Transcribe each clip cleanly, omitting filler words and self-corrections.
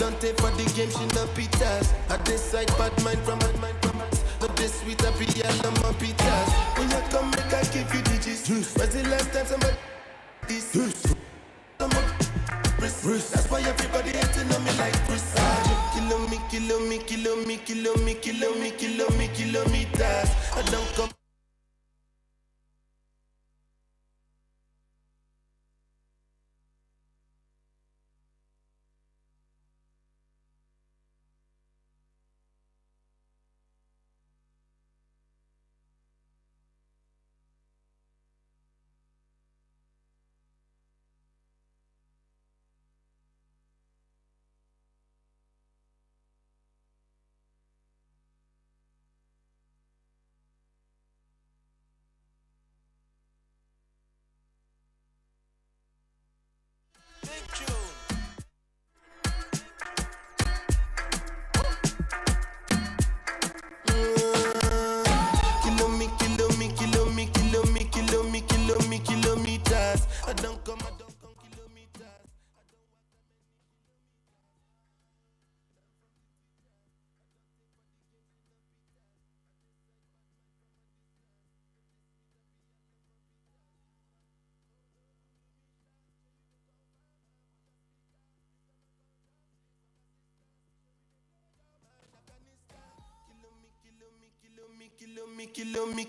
don't take for the game, she no pitas. I decide bad mind from my mind from us. Not this sweet, I be all on my pitas. When you come, make I give you digits. When's the last time somebody this? That's why everybody hating on me like Chris. Kilometers. I don't come. Kilometers. I don't come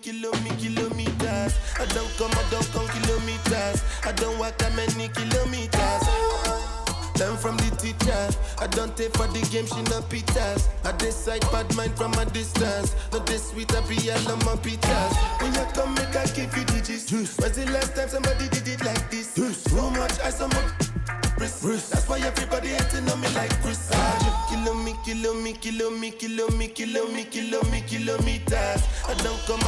kilometers. Kilometers. I don't come kilometers. I don't walk that many kilometers. Learn from the teacher. I don't take for the game, she no pitas. I decide bad mind from a distance. Not this sweet, I be all on my pitas. When you come, make I give you digits. When's the last time somebody did it like this? So much ice on my wrist. That's why everybody hating on me like Chris. Kilometers. I don't come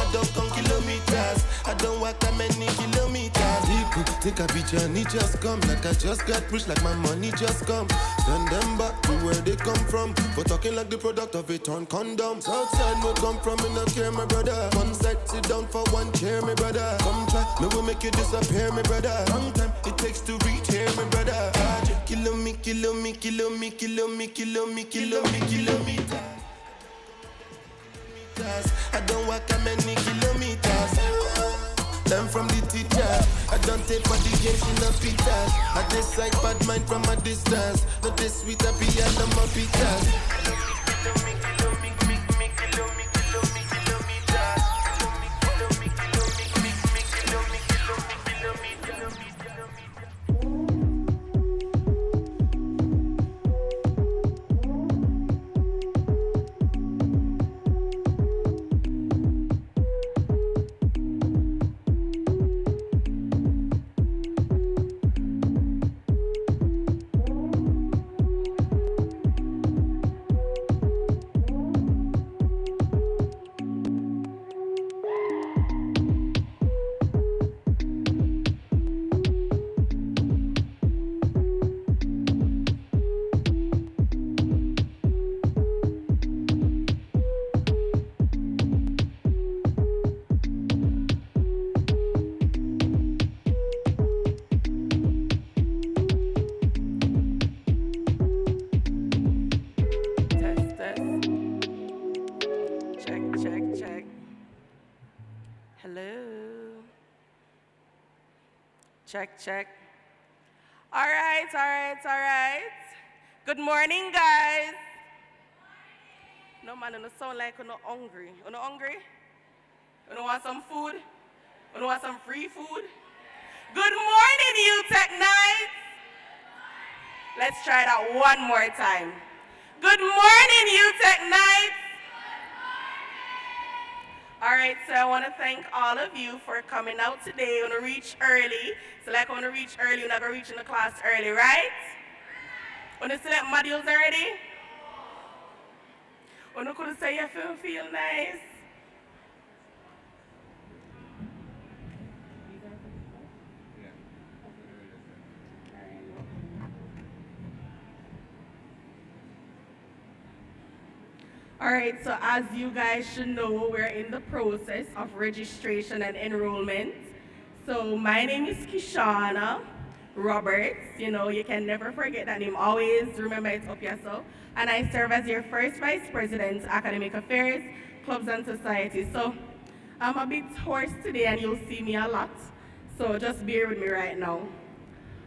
kilometers. I don't walk that many kilometers. People think I be Johnny just come. Like I just got rich, like my money just come. Send them back to where they come from. For talking like the product of a torn condom. Southside no come from, me no care, my brother. One side, sit down for one chair, my brother. Come try, me will make you disappear, my brother. Long time it takes to reach here, my brother. Kilometers. I don't walk that many kilometers. Learn from the teacher. I don't take for the game, she no pitas. I decide bad mind from a distance. Not this sweet, I be all on my pitas. Check. All right. Good morning, guys. No man, you don't sound like you're not hungry. You're not hungry? You don't want some food? You don't want some free food? Good morning, UTech Nights. Let's try that one more time. Good morning, UTech Nights. All right, so I want to thank all of you for coming out today. You want to reach early. So like I want to reach early, you're not going to reach in the class early, right? Want to select modules already? Want to say you feel nice? All right, so as you guys should know, we're in the process of registration and enrollment. So my name is Kishana. Roberts. You know, you can never forget that name. Always remember it up yourself. And I serve as your first Vice President, Academic Affairs, Clubs and Societies. So I'm a bit hoarse today and you'll see me a lot. So just bear with me right now.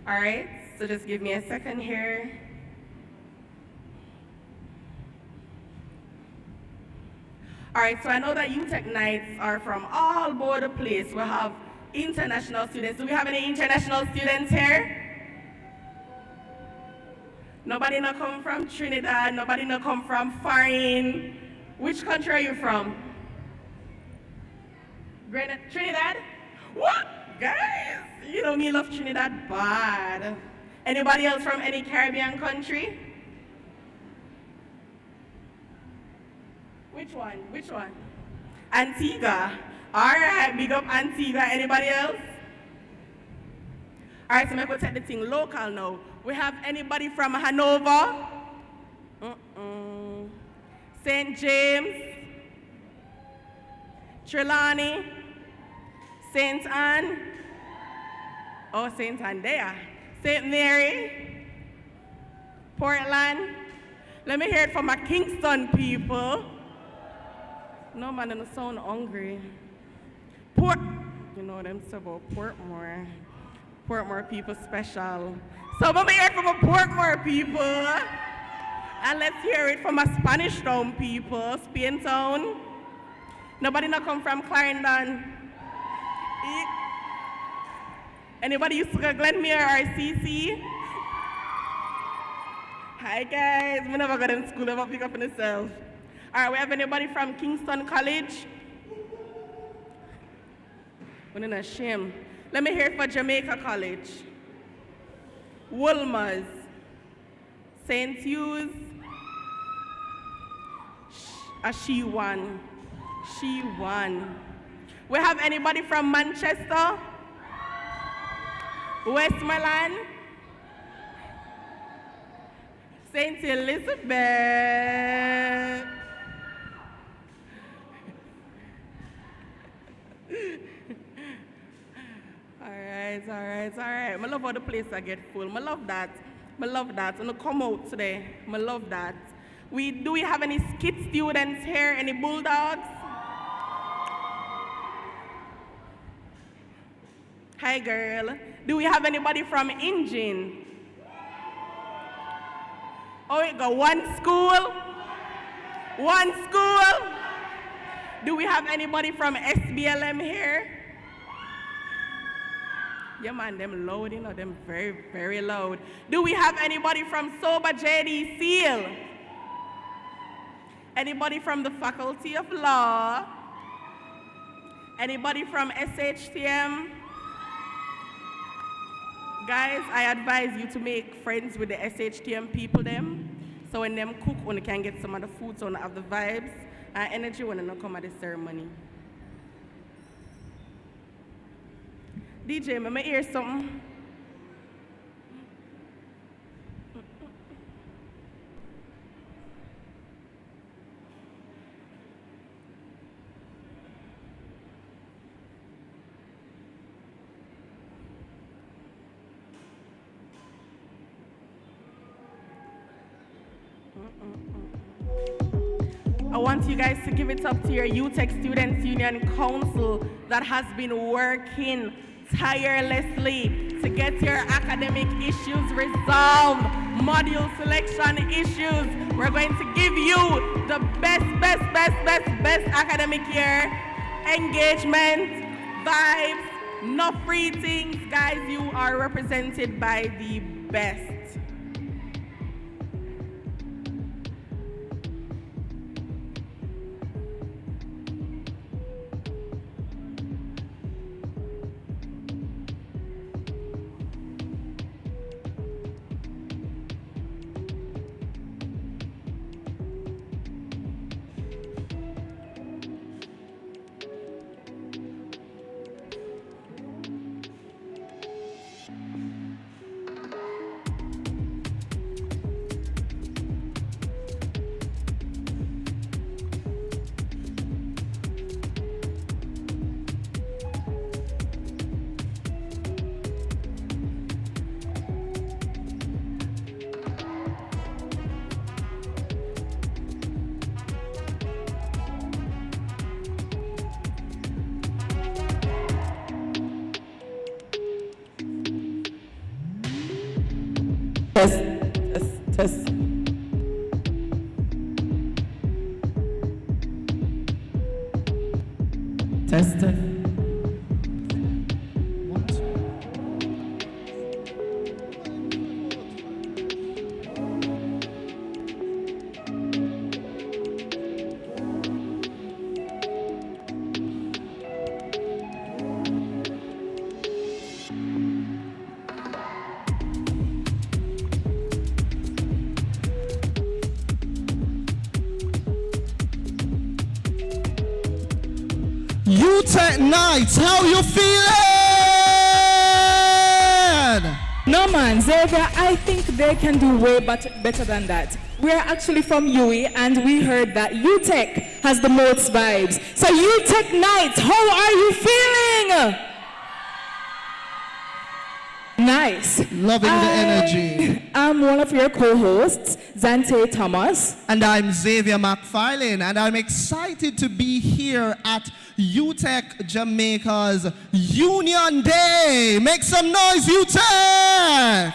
All right, so just give me a second here. All right, so I know that UTech nights are from all over the place. We have international students. Do we have any international students here? Nobody no come from Trinidad, nobody no come from foreign. Which country are you from? Trinidad? What? Guys, you know me love Trinidad bad. Anybody else from any Caribbean country? Which one? Which one? Antigua. All right, big up Antigua. Anybody else? All right, so I'm going to take the thing local now. We have anybody from Hanover? St. James? Trelawney? St. Anne? Oh, St. Anne there. St. Mary? Portland? Let me hear it from my Kingston people. No man, I don't sound hungry. You know them say about Portmore. Portmore people special. So let me hear it from a Portmore people. And let's hear it from a Spanish Town people, Spain Town. Nobody not come from Clarendon. Anybody used to go Glenmere or CC? Hi guys, we never got in school, never pick up on yourself. All right, we have anybody from Kingston College? We're in a shame. Let me hear it for Jamaica College. Wolmer's. St. Hugh's. She won. She won. We have anybody from Manchester? Westmoreland? St. Elizabeth? All right. I love how the place I get full. I love that. I'm gonna come out today. I love that. Do we have any skit students here? Any bulldogs? Hi, girl. Do we have anybody from Engine? Oh, we got one school? One school? Do we have anybody from SBLM here? Yeah, man, them loud, you know, them very, very loud. Do we have anybody from Sober JD Seal? Anybody from the Faculty of Law? Anybody from SHTM? Guys, I advise you to make friends with the SHTM people them. So when them cook, when you can get some of the food, so you have the vibes and energy when you come at the ceremony. DJ, may I hear something? I want you guys to give it up to your UTech Students Union Council that has been working tirelessly to get your academic issues resolved, module selection issues. We're going to give you the best academic year, engagement, vibes, no free things. Guys, you are represented by the best. Test, test. Test, test. UTech nights, how you feeling? No man, Xavier, I think they can do way better than that. We're actually from UE and we heard that UTech has the most vibes. So UTech nights, how are you feeling? Nice. Loving the energy. I'm one of your co-hosts, Zante Thomas. And I'm Xavier McFarlane, and I'm excited to be here at UTech Jamaica's Union Day. Make some noise, UTech!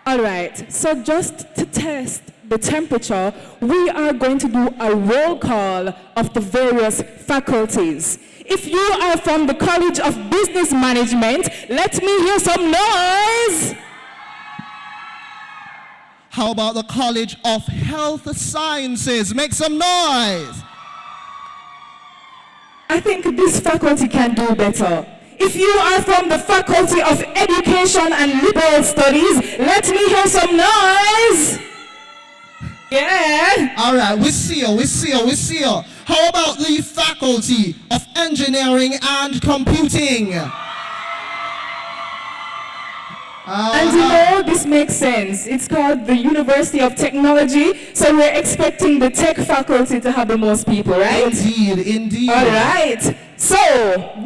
All right, so just to test the temperature, we are going to do a roll call of the various faculties. If you are from the College of Business Management, let me hear some noise. How about the College of Health Sciences? Make some noise. I think this faculty can do better. If you are from the Faculty of Education and Liberal Studies, let me hear some noise. Yeah. All right, we see you. How about the Faculty of Engineering and Computing? And you know, this makes sense. It's called the University of Technology, so we're expecting the tech faculty to have the most people, right? Indeed. All right. So,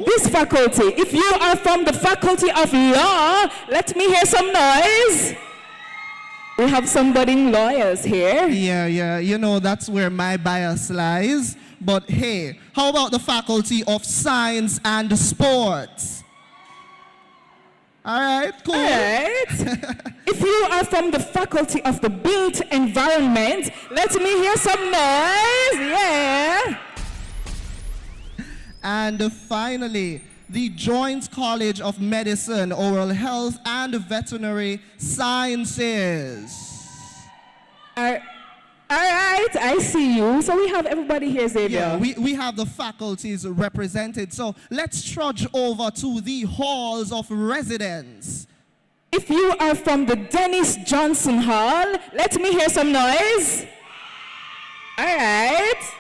this faculty, if you are from the Faculty of Law, let me hear some noise. We have some budding lawyers here. Yeah, you know, that's where my bias lies. But hey, how about the Faculty of Science and Sports? All right, cool. All right. If you are from the Faculty of the Built Environment, let me hear some noise. Yeah. And finally, the Joint College of Medicine, Oral Health and Veterinary Sciences. All right, I see you. So we have everybody here, Xavier. Yeah, we have the faculties represented. So let's trudge over to the halls of residence. If you are from the Dennis Johnson Hall, let me hear some noise. All right.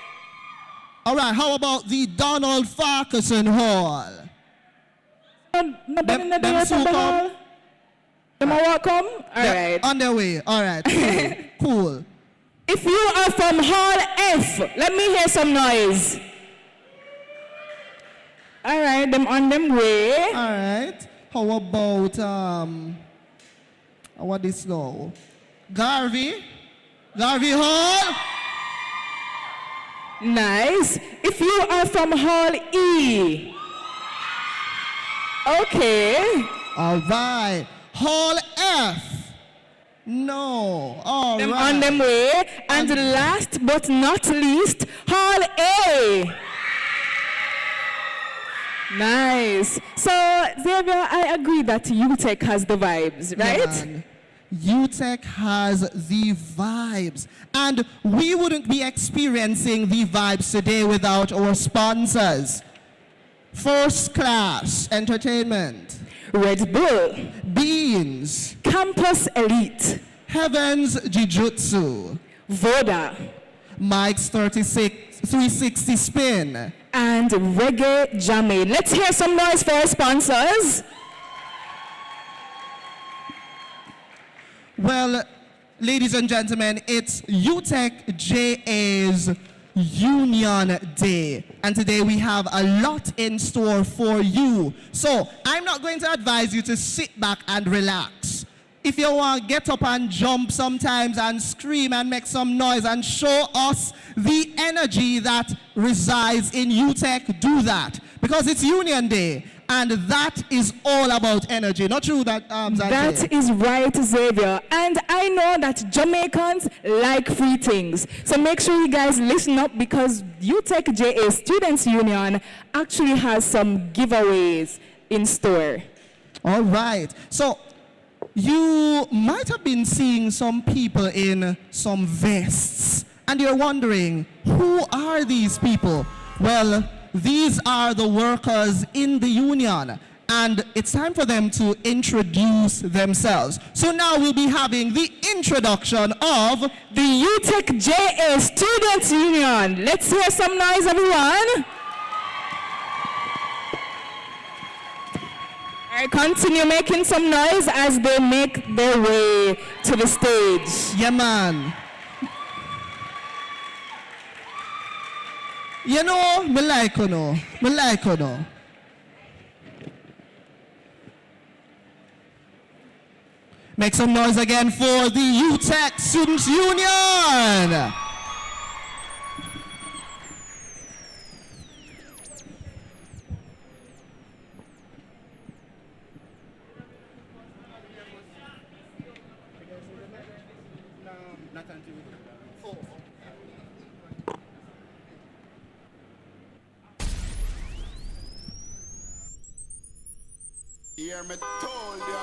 All right, how about the Donald Farquharson Hall? Them soon come? Them are welcome? All right. On their way. All right, cool. If you are from Hall F, let me hear some noise. All right, them on them way. All right. How about, what is now? Garvey Hall? Nice. If you are from Hall E. Okay. All right. Hall F. No. All Them right. on them way. And last but not least, Hall A. Nice. So, Xavier, I agree that UTech has the vibes, right? Yeah, UTech has the vibes. And we wouldn't be experiencing the vibes today without our sponsors. First Class Entertainment, Red Bull, Beans, Campus Elite, Heavens Jiu-Jitsu, Voda, Mike's 360 Spin, and Reggae Jammy. Let's hear some noise for our sponsors. Well, ladies and gentlemen, it's UTech JA's Union Day. And today we have a lot in store for you. So I'm not going to advise you to sit back and relax. If you want to get up and jump sometimes and scream and make some noise and show us the energy that resides in UTech, do that. Because it's Union Day. And that is all about energy. Not true that, Zante? That is right, Xavier. And I know that Jamaicans like free things. So make sure you guys listen up because UTech JA Students Union actually has some giveaways in store. All right. So you might have been seeing some people in some vests, and you're wondering, who are these people? Well, these are the workers in the union, and it's time for them to introduce themselves. So now we'll be having the introduction of the UTech JA Students Union. Let's hear some noise, everyone. All right, continue making some noise as they make their way to the stage. Yeah, man. You know, me like you know. Me like you know. Make some noise again for the UTech Students Union. Hear me told ya.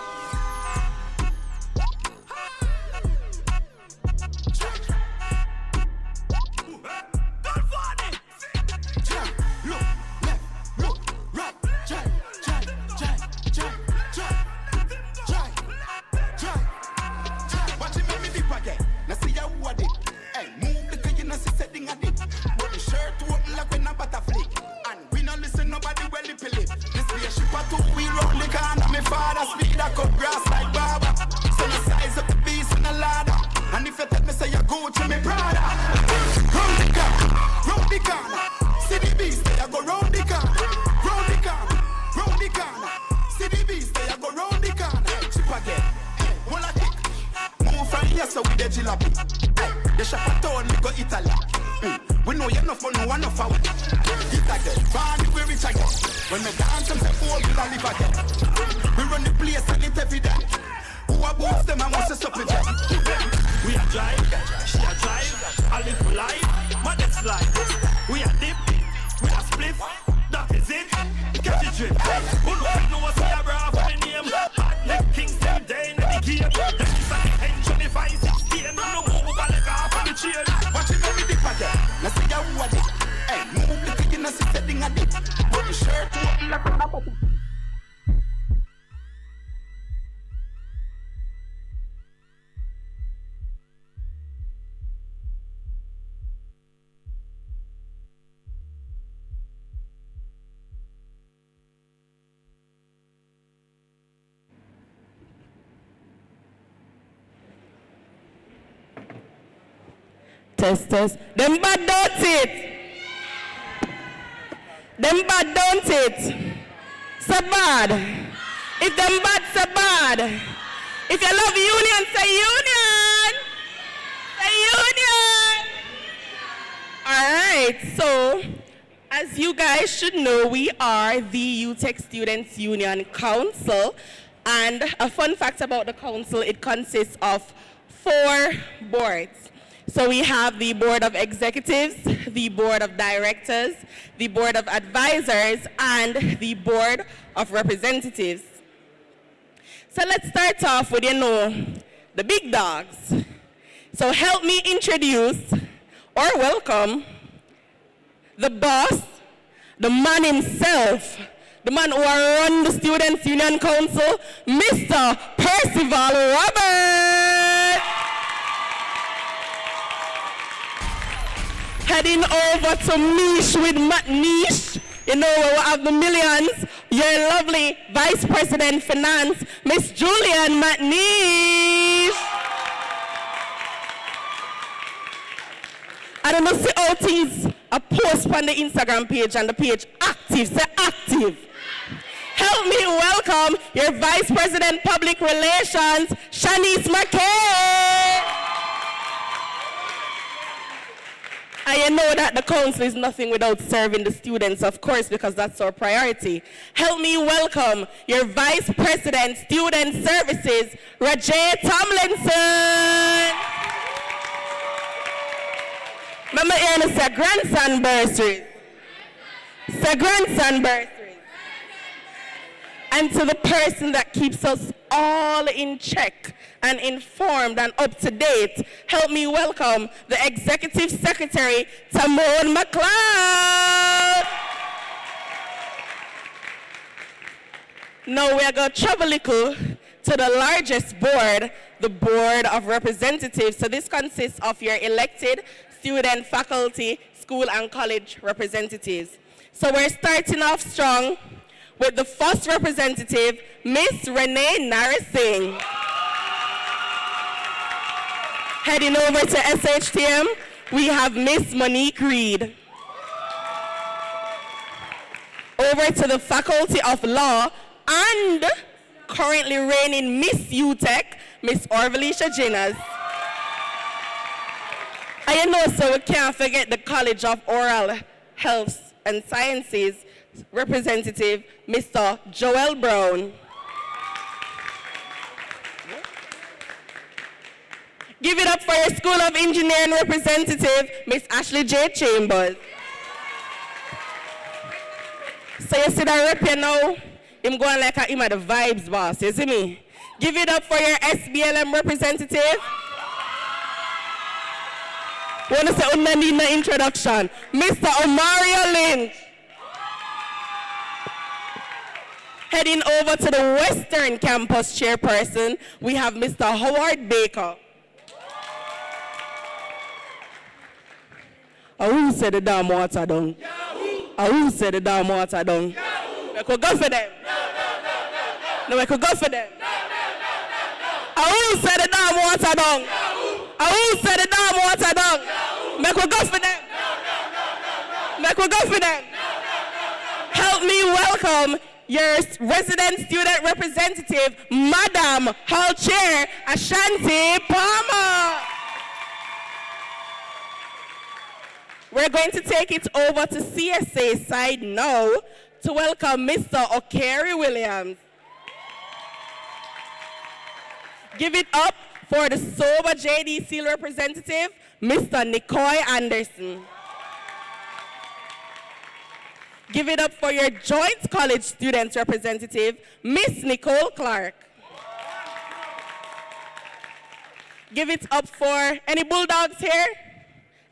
We know you're not for no one of our it again. Barney, we rich again. When we dance, them say, oh, we live again. We run the place and it's evident. Who about them and wants to stop with them? We are drive, she a drive, I live for life, my next life. We are dip, we are split, that is it. Catch it drip. Who don't know what's in your bra for the name? Hot neck king, same day in the game. Then it's like a hench 25-16. No move over like half of the chain. Watch it, let me dip again. Let's see how what it. Hey, move the kick in the setting at it. Put the shirt to like a number. Test. Them bad, don't it? Them bad, don't it? So bad. If them bad, so bad. If you love union, say union. Say union. All right, so as you guys should know, we are the UTech Students Union Council. And a fun fact about the council, it consists of 4 boards. So we have the Board of Executives, the Board of Directors, the Board of Advisors, and the Board of Representatives. So let's start off with, the big dogs. So help me introduce or welcome the boss, the man himself, the man who run the Students' Union Council, Mr. Percival Robert. Heading over to Niche with Matt Niche. You know, we will have the millions. Your lovely Vice President Finance, Miss Julian Matt Niche. I don't know, see how things are posted on the Instagram page and the page active. Say active. Help me welcome your Vice President Public Relations, Shanice McKay. And know that the council is nothing without serving the students, of course, because that's our priority. Help me welcome your Vice President, Student Services, Rajay Tomlinson. Remember here, it's a grandson bursaries. It's a grandson bursaries. And to the person that keeps us all in check and informed and up to date, help me welcome the Executive Secretary, Tamone McLeod. Now we're going to travel a little to the largest board, the Board of Representatives. So this consists of your elected student, faculty, school and college representatives. So we're starting off strong with the first representative, Miss Renee Narisingh. Heading over to SHTM, we have Miss Monique Reed. Over to the Faculty of Law and currently reigning Miss UTech, Miss Orvalicia Jinners. And you know, so we can't forget the College of Oral Health and Sciences representative, Mr. Joel Brown. Give it up for your School of Engineering representative, Miss Ashley J. Chambers. So you see that rep here now? I'm going like him at the vibes, boss. You see me? Give it up for your SBLM representative. Want to say, I need no introduction. Mr. Omario Lynch. Heading over to the Western Campus chairperson, we have Mr. Howard Baker. Who said the damn water down? Who said the damn water down? We could go for them. No, we could go for them. Who said the damn water down? Who said the damn water down? We could go for them. We could go for them. Help me welcome your resident student representative, Madam Hall Chair Ashanti Palmer. We're going to take it over to CSA side now to welcome Mr. O'Carey Williams. Give it up for the sober JDC representative, Mr. Nicoy Anderson. Give it up for your Joint College Students representative, Miss Nicole Clark. Give it up for any Bulldogs here?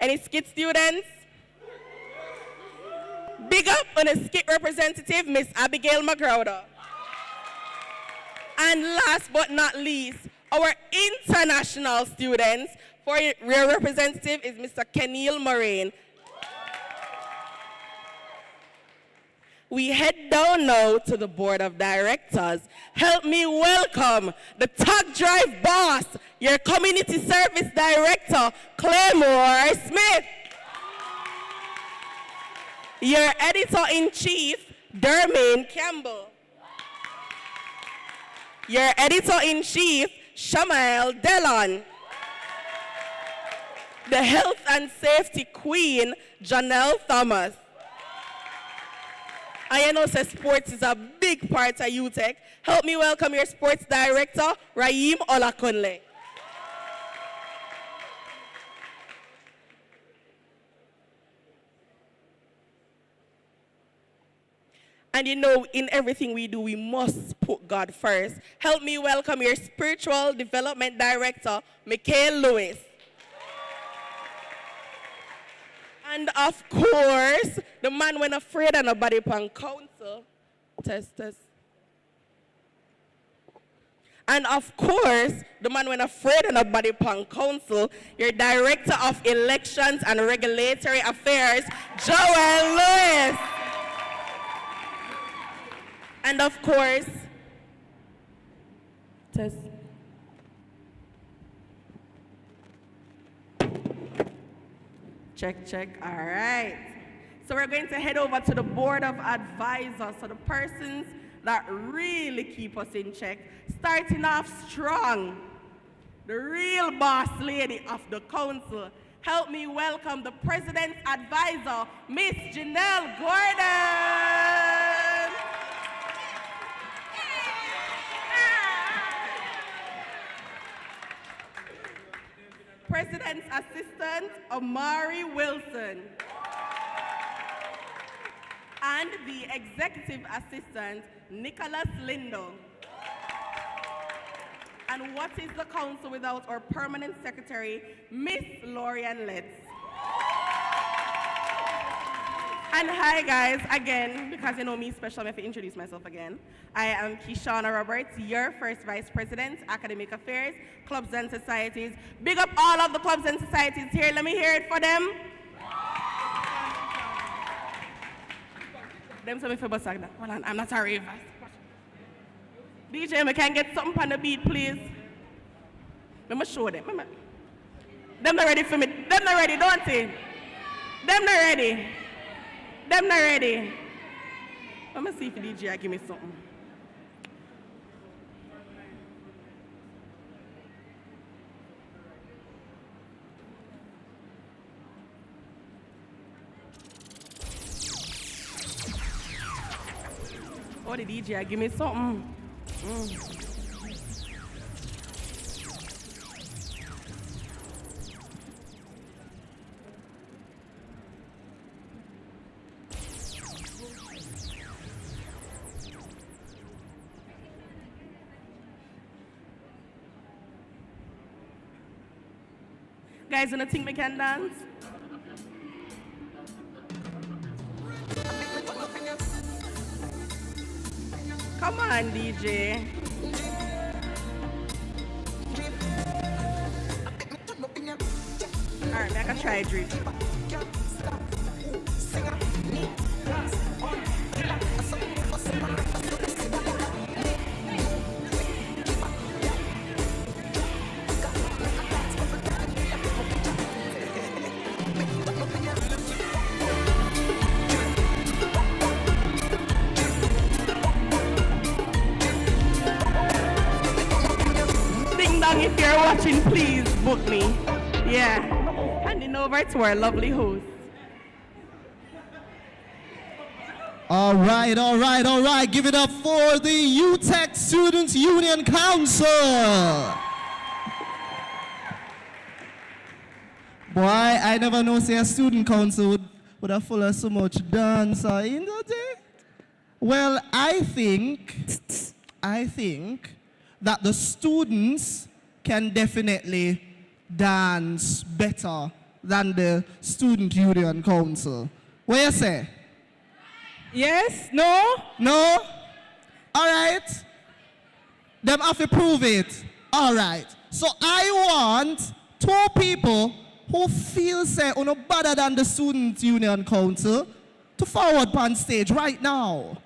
Any skit students? Big up on a skit representative, Miss Abigail McGrowder. And last but not least, our international students. For your representative is Mr. Kenil Moraine. We head down now to the board of directors. Help me welcome the Tug Drive boss, your community service director, Claymore Smith. Your editor-in-chief, Dermaine Campbell. Your editor-in-chief, Shamael Delon. The health and safety queen, Janelle Thomas. I know that sports is a big part of UTech. Help me welcome your sports director, Raheem Olakunle. And you know, in everything we do, we must put God first. Help me welcome your spiritual development director, Mikhail Lewis. And of course, the man when afraid of nobody upon council. Test. And of course, the man when afraid of nobody upon council, your director of elections and regulatory affairs, Joel Lewis. And of course, test. Check. All right. So we're going to head over to the board of advisors, so the persons that really keep us in check. Starting off strong, the real boss lady of the council, Help me welcome the President's Advisor, Miss Janelle Gordon. President's Assistant, Amari Wilson. And the Executive Assistant, Nicholas Lindo. And what is the council without our Permanent Secretary, Miss Lorian Letts? And hi guys, again, because you know me special, I have to introduce myself again. I am Kishana Roberts, your first Vice President, Academic Affairs, Clubs and Societies. Big up all of the clubs and societies here. Let me hear it for them. Them tell me for Basagna. Hold on, I'm not a raver. DJ, I can get something on the beat, please. Let me show them. Them not ready for me. Them not ready, don't they? Them not ready. Them not ready. Let me see if the DJ give me something. Oh, the DJ give me something. Guys, wanna think we can dance? Come on, DJ. All right, I can try a drink. If you're watching, please book me. Yeah. Handing over to our lovely host. All right. Give it up for the UTech Students Union Council. Boy, I never know say a student council would have full of so much dance in the day. Well, I think that the students can definitely dance better than the Student Union Council. What you say? Yes? No? No? All right. Them have to prove it. All right. So I want 2 people who feel say no better than the Student Union Council to forward on stage right now.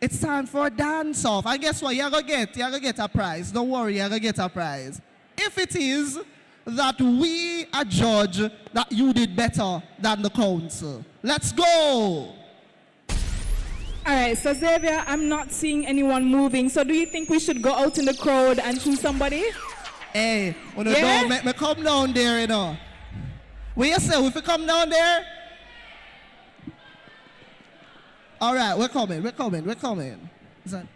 It's time for a dance-off. And guess what? You're going to get a prize. Don't worry, you're going to get a prize. If it is that we adjudge that you did better than the council. Let's go! All right, so Xavier, I'm not seeing anyone moving. So do you think we should go out in the crowd and choose somebody? Hey, when Yeah? don't make me come down there, you know. What you say, if we come down there? All right, we're coming. Is that...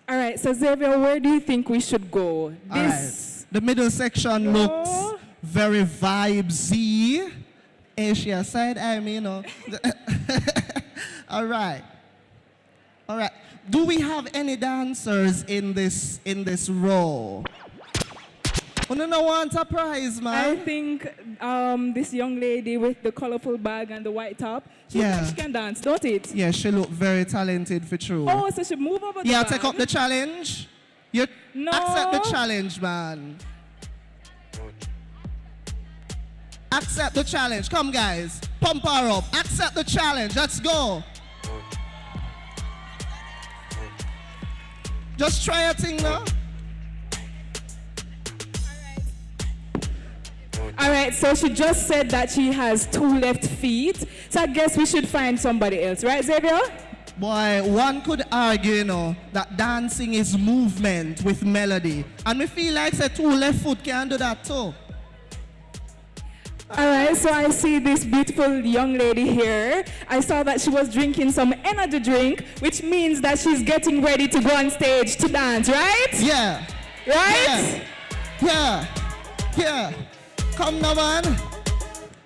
All right, so Xavier, where do you think we should go? All right. The middle section looks very vibesy. Asia side, I mean, you know. All right. Do we have any dancers in this row? No want a prize, man. I think this young lady with the colorful bag and the white top, she can dance, don't it? Yeah, she looked very talented for true. Oh, so she move over the Yeah, bag. take up the challenge. You No. accept the challenge, man. Accept the challenge. Come, guys. Pump her up. Accept the challenge. Let's go. Just try a thing now. All right, so she just said that she has 2 left feet. So I guess we should find somebody else, right, Xavier? Boy, one could argue, you know, that dancing is movement with melody. And me feel like say 2 left foot can do that too. All right, so I see this beautiful young lady here. I saw that she was drinking some energy drink, which means that she's getting ready to go on stage to dance, right? Yeah. Right? Yeah. Yeah. Come now, man.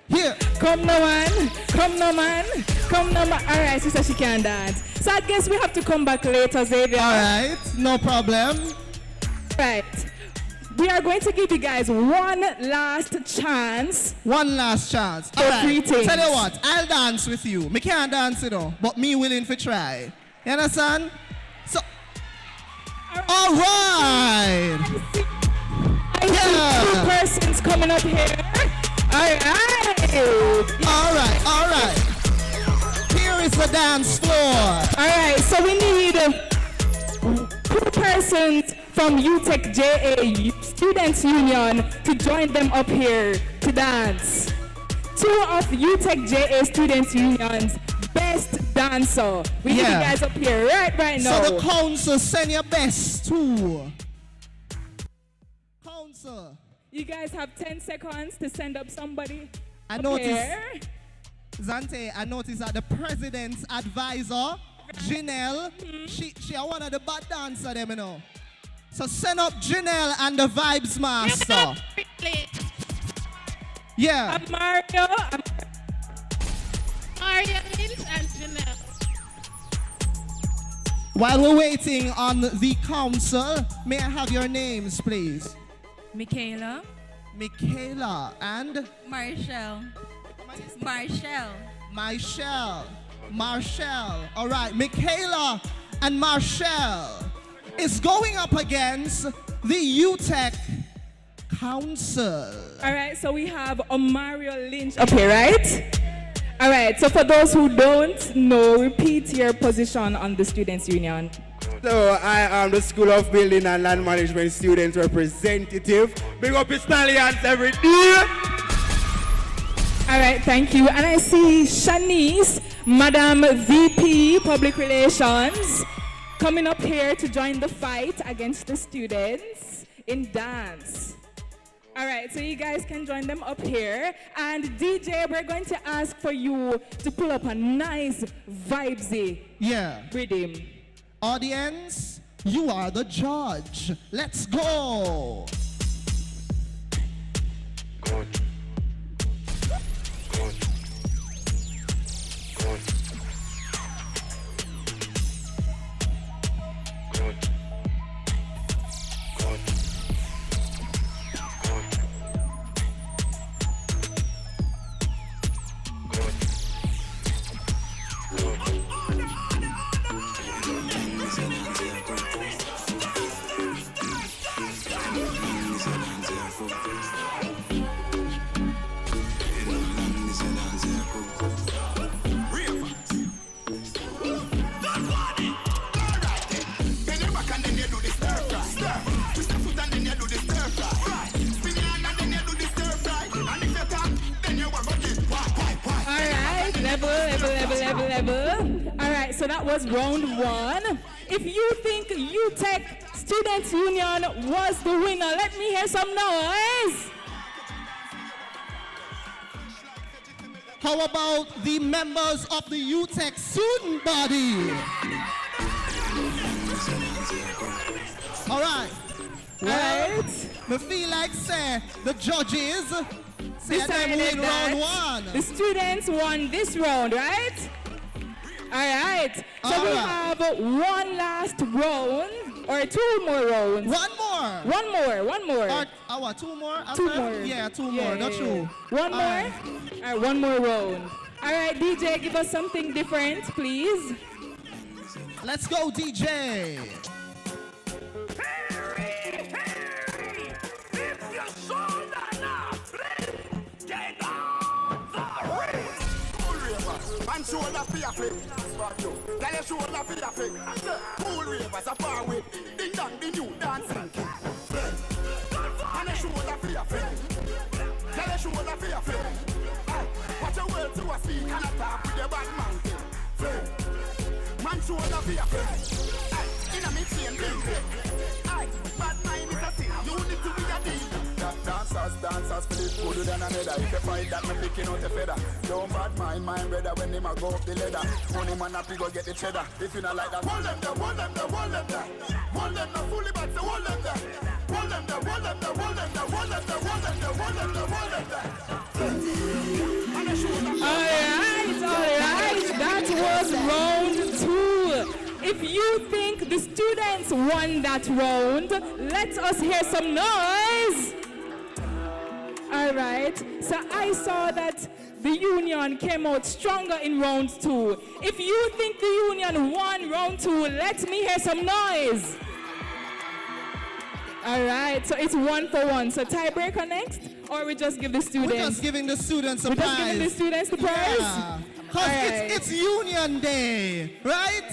Here. Come no man, come no man, come no man. All right, she said she can dance. So I guess we have to come back later, Xavier. All right, no problem. Right. We are going to give you guys one last chance. One last chance. For free things. Tell you what, I'll dance with you. Me can't dance, you know, but me willing to try. You understand? So, all right. I see 2 persons coming up here. All right. Here is the dance floor. All right, so we need 2 persons from UTech JA Students Union to join them up here to dance. 2 of UTech JA Students Union's best dancer. We need you guys up here right now. So the council, send your best too. Council. You guys have 10 seconds to send up somebody. I noticed, Zante, I noticed that the president's advisor, Janelle, she one of the bad dancers, them, you know. So send up Janelle and the Vibes Master. Yeah. Mario Lynch and Janelle. While we're waiting on the council, may I have your names, please? Michaela. Michaela and? Marshall. Marshall. All right, Michaela and Marshall is going up against the UTech Council. All right, so we have Mario Lynch up here, right? All right, so for those who don't know, repeat your position on the Students' Union. So I am the School of Building and Land Management Student Representative. Big up his stallions every day. All right, thank you. And I see Shanice, Madam VP Public Relations, coming up here to join the fight against the students in dance. All right, so you guys can join them up here. And DJ, we're going to ask for you to pull up a nice vibesy rhythm. Audience, you are the judge. Let's go. Level. All right, so that was round 1. If you think UTech Students Union was the winner, let me hear some noise. How about the members of the UTech student body? All right. Well, me feel like say the judges say they win round 1. The students won this round, right? All right. So we have 1 last round, or 2 more rounds. One more. Or 2 more? 2 more. Yeah, 2 more. Not true. 1 more? All right, 1 more round. All right, DJ, give us something different, please. Let's go, DJ. Harry, if you saw that get on the ring. Man shoulder for your flip. Tell your shoulder for your flip. Cool ravers a far away. Ding dong, the new dancing king. And a shoulder for your flip. Tell your shoulder for your friend. Watch your words to a speak and attack with your bad mountain. Friend, man shoulder for your friend. In a me chain, bad mind is a sin. You need to be a deal. Dancers, Philip gooder than another. If you find that, me picking out the feather. Don't bad mind, my brother, when him a go up the ladder. Money man up, he go get the cheddar. If you not like that, hold them there, hold them there, hold them there. Hold them there, fully back, so hold them there. Hold them there, hold them there, hold them there, hold them there, hold them there, hold them there, hold them there. Alright, that was round 2. If you think the students won that round, let us hear some noise. Alright, so I saw that the union came out stronger in round 2. If you think the union won round 2, let me hear some noise. Alright, so it's 1 for 1. So tiebreaker next, or we just give the students? We're just giving the students a We're prize. just giving the students the prize? Yeah. Because it's Union Day, right?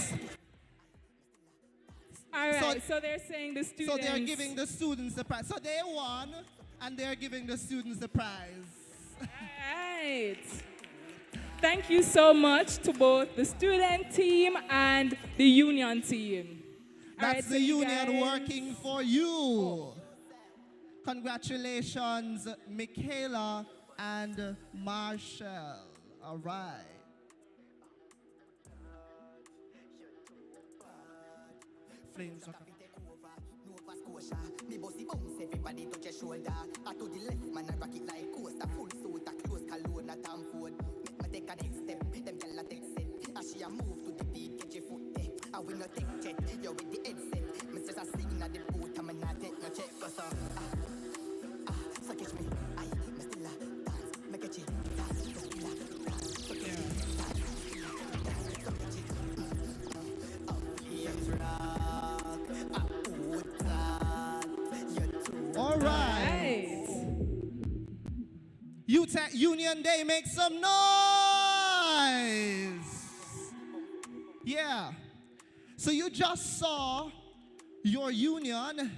Alright, so they're saying the students... So they're giving the students the prize. So they won, and they're giving the students the prize. Alright. Thank you so much to both the student team and the union team. That's so the you union guys- working for you. Congratulations, Michaela and Marshall. All right. Flames. Nova Scotia, me bossy bounce, everybody touch your shoulder. I to the left, man, I rock it like coaster. Full suit, a close cologne, a Tom Ford. Make me take a next step, them gyal a take set. As she a move to the beat, get your foot there. I will not take jet, you with the headset. Me just a sing at the boot, I'm not take no check. Cause so catch me, me still a dance. Make a check, dance, me still a dance. So catch me, dance, so catch it. Yes, rock, put that, you're too. All right. UTech Union Day, make some noise. Yeah. So you just saw your union.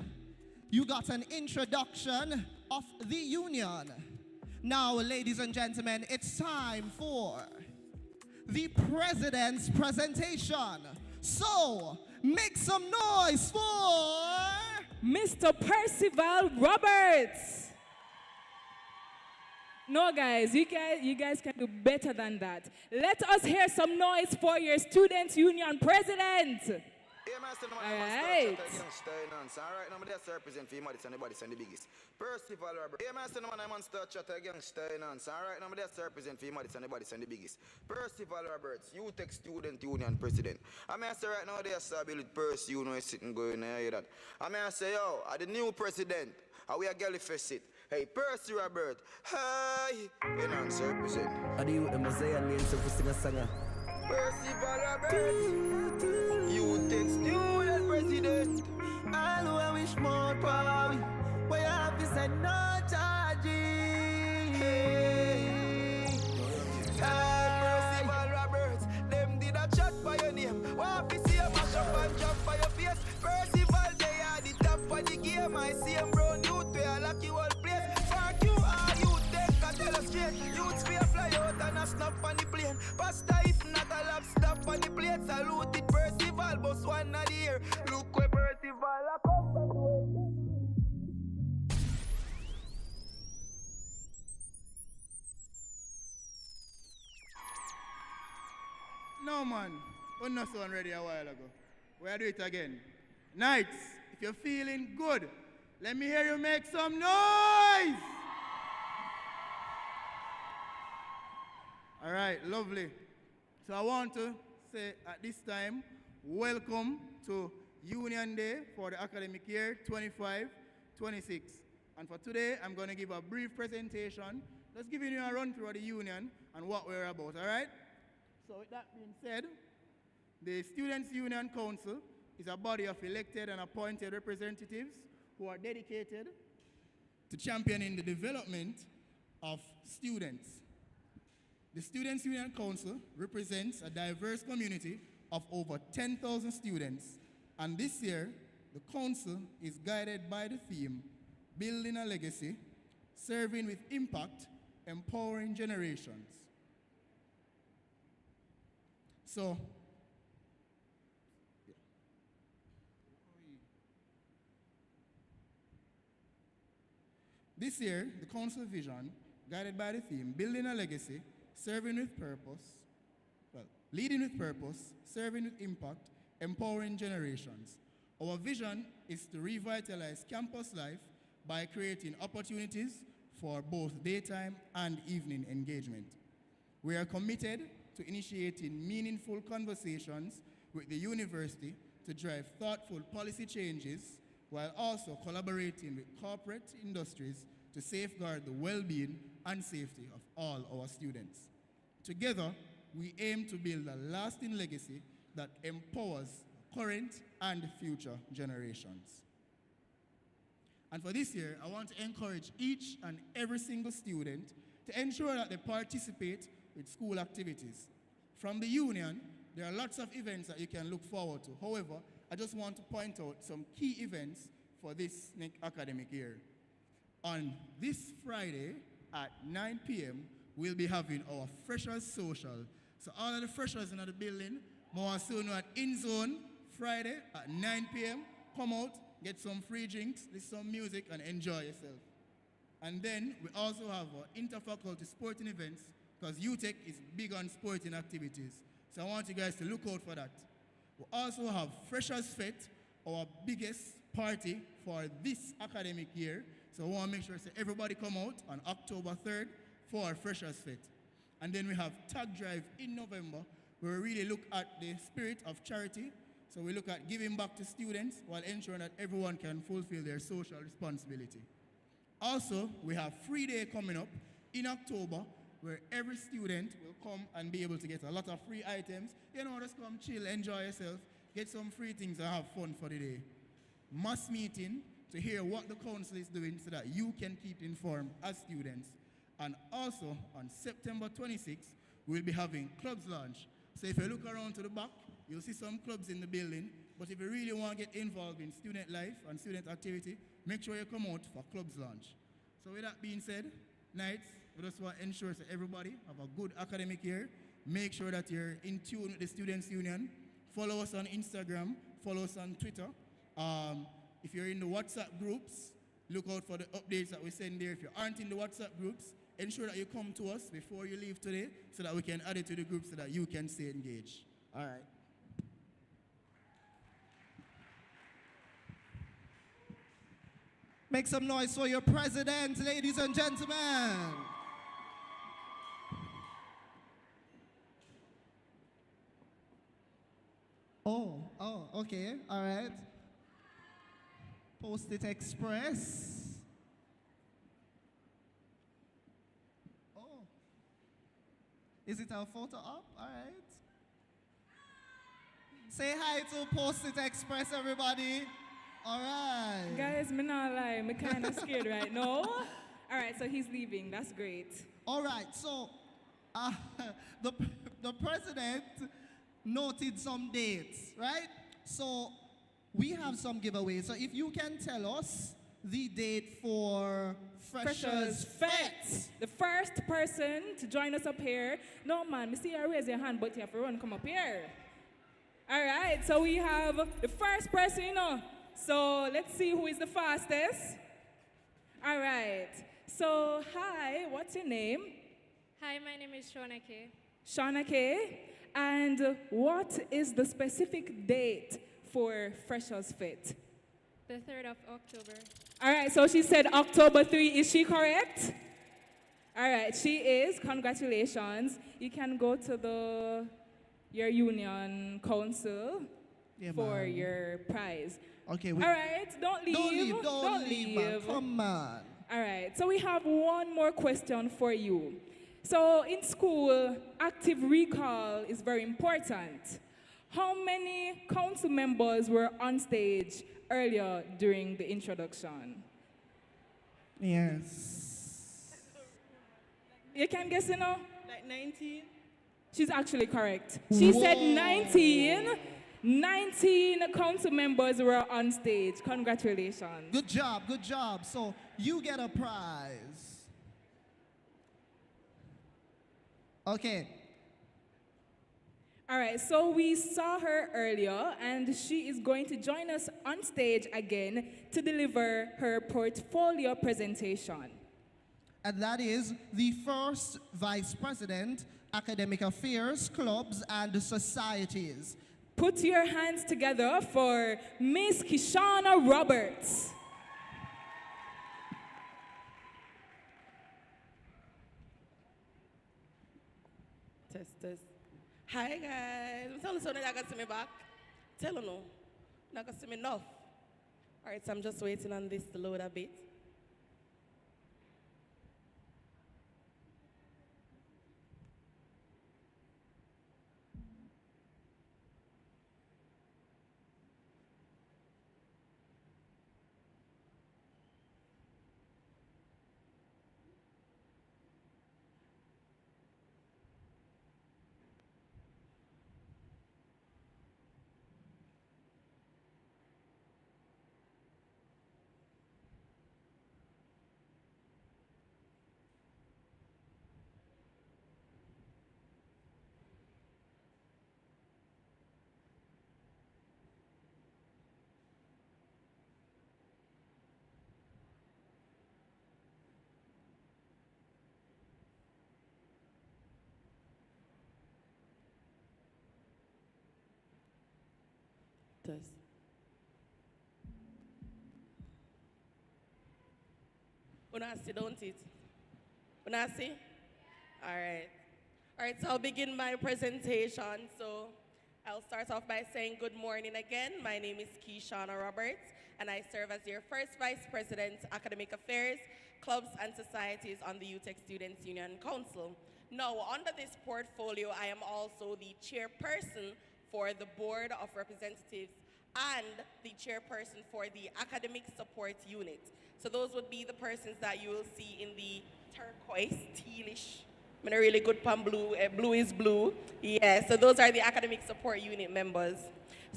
You got an introduction of the union. Now, ladies and gentlemen, it's time for the president's presentation. So, make some noise for Mr. Percival Roberts. No, guys, you guys can do better than that. Let us hear some noise for your Students' Union President. All right. Alright, now I'm just represent for you, and the body's and the biggest. Percival Robert. Yeah, man, I'm on start chat again, Steinance. Alright, now I'm just represent for you, and the body's and the biggest. Percival Roberts, UTech Student Union President. I mean, I say right now, there's a bill with Percy, you know, sitting going there, hear that. I mean, I say, yo, I'm the new president. We are girly fest it. Hey, Percy Robert. Hi. You know, I'm represent. I do the Messiah name, so we sing a singer. Percival Robert. UTech Student President. All who wish more power, we have to say no charging. Percival Roberts, them did a chat for your name. Want to see a mash up and jump for your face. Percival, they are the top of the game. I see them brown youth, we are lucky all place. Fuck you all, UTech, I tell us straight. Youths fear fly out and a snap on the plane. Pasta if not a lap, stop on the plate. Salute it, Percival, boss one of the year. Look where Percival a come from. No, man. We're not so ready a while ago. We'll do it again. Knights, if you're feeling good, let me hear you make some noise. All right, lovely. So I want to say at this time, welcome to Union Day for the academic year 25-26. And for today, I'm going to give a brief presentation, just giving you a run through of the union and what we're about, all right? So with that being said, the Students' Union Council is a body of elected and appointed representatives who are dedicated to championing the development of students. The Students' Union Council represents a diverse community of over 10,000 students, and this year, the council is guided by the theme, Building a Legacy, Serving with Impact, empowering generations. So, this year, the council vision, guided by the theme, building a legacy, serving with purpose, leading with purpose, serving with impact, empowering generations. Our vision is to revitalize campus life by creating opportunities for both daytime and evening engagement. We are committed to initiating meaningful conversations with the university to drive thoughtful policy changes while also collaborating with corporate industries to safeguard the well-being and safety of all our students. Together, we aim to build a lasting legacy that empowers current and future generations. And for this year, I want to encourage each and every single student to ensure that they participate with school activities. From the union, there are lots of events that you can look forward to. However, I just want to point out some key events for this next academic year. On this Friday at 9 p.m., we'll be having our Freshers Social. So all of the freshers in the building, more soon at In Zone, Friday at 9 p.m. Come out, get some free drinks, listen some music, and enjoy yourself. And then we also have our interfaculty sporting events, because UTech is big on sporting activities. So I want you guys to look out for that. We also have Freshers Fete, our biggest party for this academic year. So I want to make sure that everybody come out on October 3rd for our Freshers Fete. And then we have Tag Drive in November, where we really look at the spirit of charity. So we look at giving back to students while ensuring that everyone can fulfill their social responsibility. Also, we have Free Day coming up in October, where every student will come and be able to get a lot of free items. You know, just come chill, enjoy yourself, get some free things and have fun for the day. Mass meeting to hear what the council is doing so that you can keep informed as students. And also, on September 26th, we'll be having clubs launch. So if you look around to the back, you'll see some clubs in the building. But if you really want to get involved in student life and student activity, make sure you come out for clubs launch. So with that being said, Knights, we just want to ensure that everybody have a good academic year. Make sure that you're in tune with the Students' Union. Follow us on Instagram. Follow us on Twitter. If you're in the WhatsApp groups, look out for the updates that we send there. If you aren't in the WhatsApp groups, ensure that you come to us before you leave today so that we can add it to the group so that you can stay engaged. All right. Make some noise for your president, ladies and gentlemen. Oh, okay, all right. Post-it Express. Oh. Is it a photo op? All right. Say hi to Post-it Express, everybody. All right. Guys, me not lie, I'm kind of scared right now. All right, so he's leaving. That's great. All right, so the president noted some dates, right? So we have some giveaways. So if you can tell us the date for Freshers Fete. The first person to join us up here. No, man, me see you raise your hand, but you have to run, come up here. All right, so we have the first person, you know. So let's see who is the fastest. All right. So, hi, what's your name? Hi, my name is Shona K. Shauna K. And what is the specific date for Freshers Fete? The 3rd of October. All right, so she said October 3. Is she correct? All right, she is. Congratulations. You can go to your union council for your prize. Okay. All right, don't leave. Don't leave, man. Come on. All right, so we have one more question for you. So in school, active recall is very important. How many council members were on stage earlier during the introduction? Yes. You can guess, you know? Like 19? She's actually correct. She said 19. 19 council members were on stage. Congratulations. Good job, good job. So you get a prize. Okay. All right, so we saw her earlier, and she is going to join us on stage again to deliver her portfolio presentation. And that is the first Vice President, Academic Affairs, Clubs, and Societies. Put your hands together for Miss Kishana Roberts. Test. Hi guys. I'm telling you that got to me back. Tell you no. Not got to me enough. All right, so I'm just waiting on this to load a bit. Test. When I see, don't it? When I see? All right. All right, so I'll begin my presentation. So I'll start off by saying good morning again. My name is Kishana Roberts, and I serve as your first Vice President, Academic Affairs, Clubs and Societies on the UTech Students Union Council. Now, under this portfolio, I am also the chairperson for the Board of Representatives and the chairperson for the Academic Support Unit. So those would be the persons that you will see in the turquoise, tealish, I'm really good pan blue, blue is blue. Yeah, so those are the Academic Support Unit members.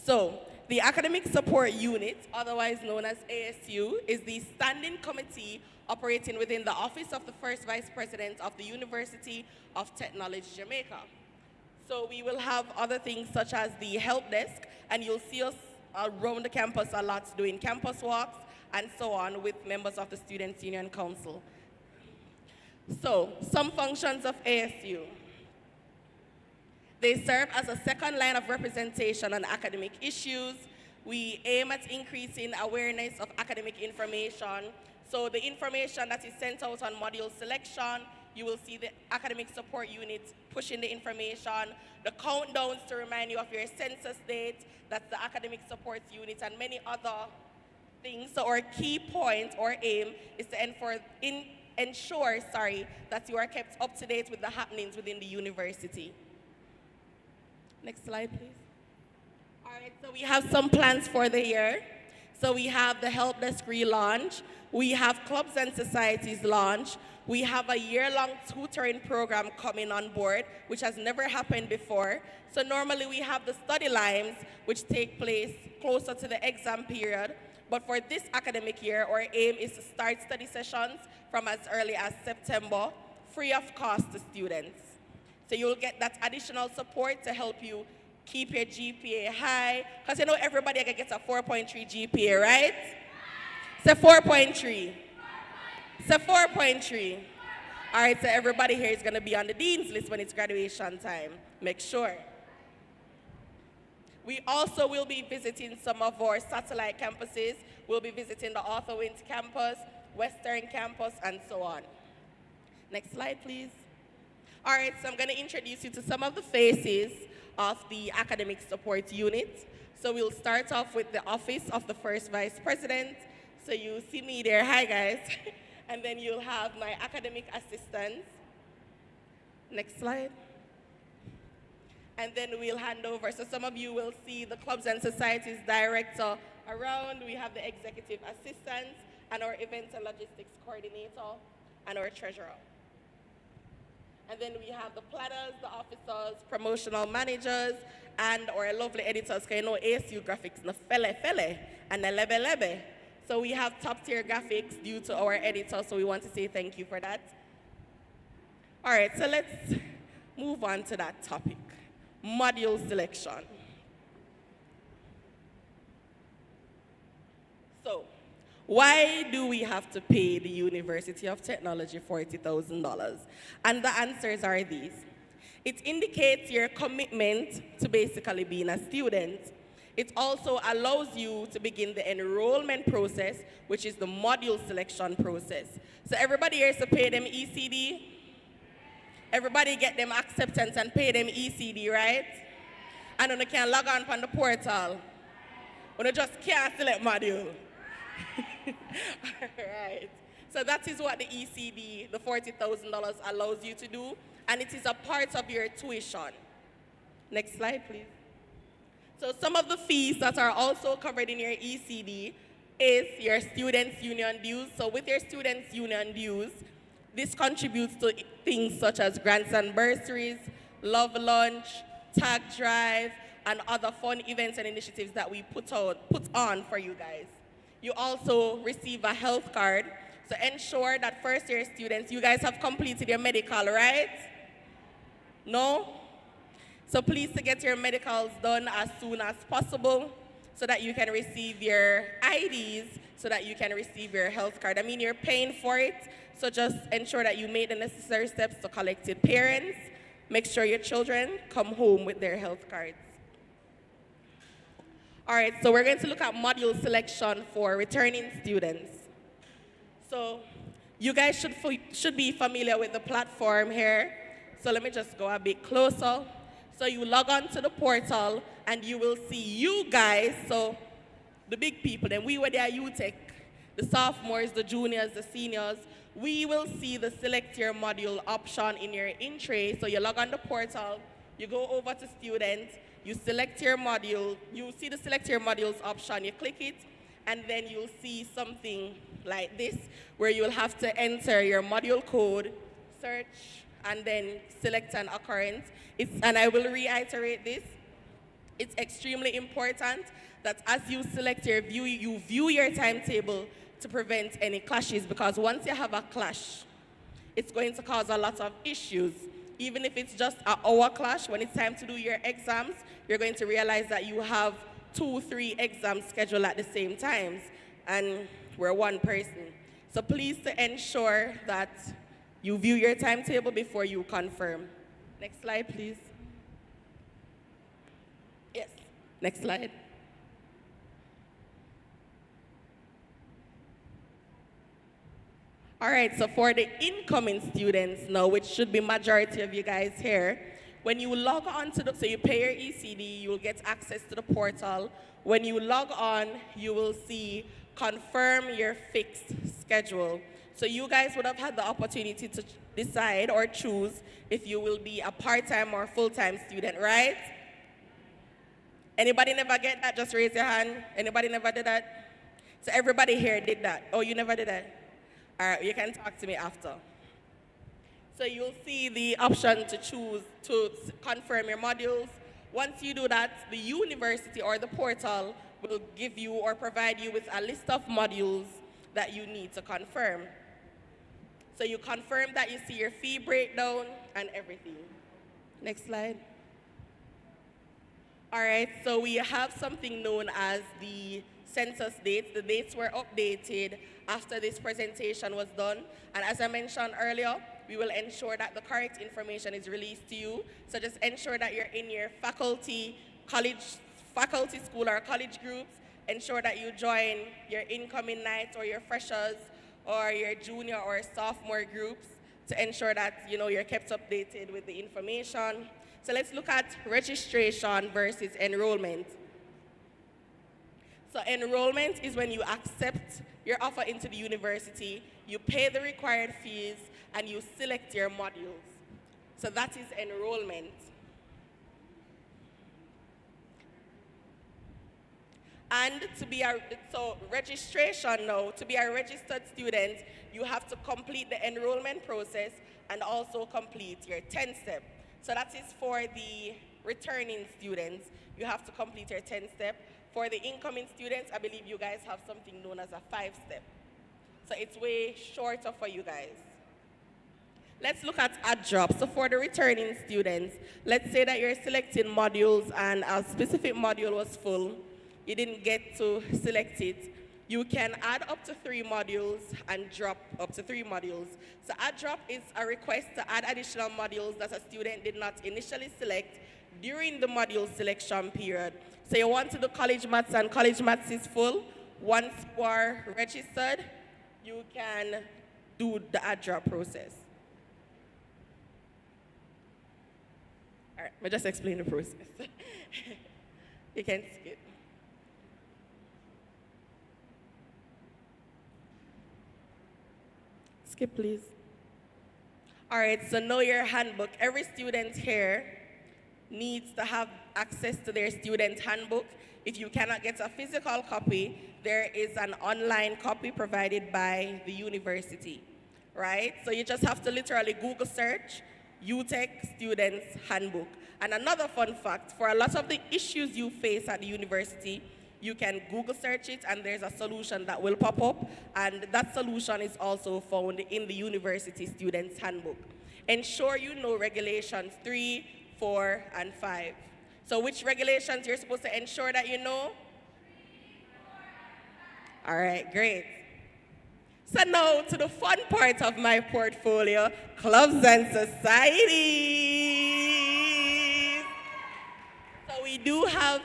So the Academic Support Unit, otherwise known as ASU, is the standing committee operating within the Office of the First Vice President of the University of Technology, Jamaica. So we will have other things such as the help desk, and you'll see us around the campus a lot doing campus walks and so on with members of the Students' Union Council. So, some functions of ASU. They serve as a second line of representation on academic issues. We aim at increasing awareness of academic information. So the information that is sent out on module selection, you will see the Academic Support Unit pushing the information, the countdowns to remind you of your census date, that's the Academic Support Unit, and many other things. So our key point or aim is to ensure that you are kept up to date with the happenings within the university. Next slide, please. All right, so we have some plans for the year. So we have the help desk relaunch. We have clubs and societies launch. We have a year-long tutoring program coming on board, which has never happened before. So normally we have the study lines, which take place closer to the exam period. But for this academic year, our aim is to start study sessions from as early as September, free of cost to students. So you'll get that additional support to help you keep your GPA high, because you know everybody gets a 4.3 GPA, right? It's a 4.3. It's a 4.3. All right, so everybody here is going to be on the dean's list when it's graduation time. Make sure. We also will be visiting some of our satellite campuses. We'll be visiting the Arthur Wint campus, Western campus, and so on. Next slide, please. All right, so I'm going to introduce you to some of the faces of the Academic Support Unit. So we'll start off with the Office of the First Vice President. So you see me there, hi guys. And then you'll have my academic assistants. Next slide. And then we'll hand over. So some of you will see the Clubs and Societies Director around. We have the Executive Assistants and our Events and Logistics Coordinator and our Treasurer. And then we have the planners, the officers, promotional managers, and our lovely editors, because you know ASU graphics, no fele, and the lebe. So we have top tier graphics due to our editors, so we want to say thank you for that. All right, so let's move on to that topic, module selection. So, why do we have to pay the University of Technology $40,000? And the answers are these. It indicates your commitment to basically being a student. It also allows you to begin the enrollment process, which is the module selection process. So everybody here is to pay them ECD. Everybody get them acceptance and pay them ECD, right? And then you can log on the portal. When you just can't select module. Alright. So that is what the ECD, the $40,000 allows you to do, and it is a part of your tuition. Next slide, please. So some of the fees that are also covered in your ECD is your students' union dues. So with your students' union dues, this contributes to things such as grants and bursaries, love lunch, tag drive, and other fun events and initiatives that we put on for you guys. You also receive a health card. So ensure that first year students, you guys have completed your medical, right? No? So please to get your medicals done as soon as possible so that you can receive your IDs, so that you can receive your health card. I mean, you're paying for it, so just ensure that you made the necessary steps to collect it. Parents, make sure your children come home with their health cards. All right, so we're going to look at module selection for returning students. So you guys should be familiar with the platform here. So let me just go a bit closer. So you log on to the portal and you will see you guys, so the big people, then we were there UTech, the sophomores, the juniors, the seniors. We will see the select your module option in your in tray. So you log on the portal, you go over to students, you select your module, you see the select your modules option, you click it, and then you'll see something like this, where you'll have to enter your module code, search, and then select an occurrence. And I will reiterate this, it's extremely important that as you select your view, you view your timetable to prevent any clashes, because once you have a clash, it's going to cause a lot of issues. Even if it's just an hour clash, when it's time to do your exams, you're going to realize that you have 2-3 exams scheduled at the same times, and we're one person. So please to ensure that you view your timetable before you confirm. Next slide, please. Yes, next slide. All right, so for the incoming students now, which should be majority of you guys here, when you log on to so you pay your ECD, you'll get access to the portal. When you log on, you will see confirm your fixed schedule. So you guys would have had the opportunity to decide or choose if you will be a part-time or full-time student, right? Anybody never get that? Just raise your hand. Anybody never did that? So everybody here did that. Oh, you never did that? All right, you can talk to me after. So you'll see the option to choose to confirm your modules. Once you do that, the university or the portal will give you or provide you with a list of modules that you need to confirm. So you confirm that you see your fee breakdown and everything. Next slide. All right, so we have something known as the census dates. The dates were updated after this presentation was done. And as I mentioned earlier, we will ensure that the correct information is released to you. So just ensure that you're in your faculty, faculty, school, or college groups. Ensure that you join your incoming nights or your freshers or your junior or sophomore groups to ensure that you're kept updated with the information. So let's look at registration versus enrollment. So enrollment is when you accept your offer into the university, you pay the required fees, and you select your modules. So that is enrollment. And registration now, to be a registered student, you have to complete the enrollment process and also complete your 10-step. So that is for the returning students. You have to complete your 10-step. For the incoming students, I believe you guys have something known as a 5-step. So it's way shorter for you guys. let's look at add drop. So for the returning students, let's say that you're selecting modules and a specific module was full. You didn't get to select it. You can add up to 3 modules and drop up to 3 modules. So add drop is a request to add additional modules that a student did not initially select during the module selection period. So you want to do college maths and college maths is full. Once you are registered, you can do the add drop process. All right, I'll just explain the process. You can skip. Skip, please. All right, so know your handbook. Every student here needs to have access to their student handbook. If you cannot get a physical copy, there is an online copy provided by the university, right? So you just have to literally Google search UTech Students Handbook. And another fun fact, for a lot of the issues you face at the university, you can Google search it and there's a solution that will pop up, and that solution is also found in the University Students Handbook. Ensure you know regulations 3, 4, and 5. So which regulations you're supposed to ensure that you know? All right, great. So now to the fun part of my portfolio, clubs and societies. So we do have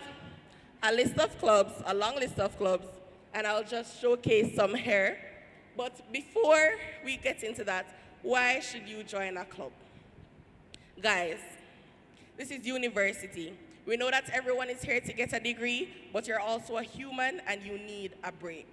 a list of clubs, a long list of clubs, and I'll just showcase some here. But before we get into that, why should you join a club? Guys, this is university. We know that everyone is here to get a degree, but you're also a human and you need a break.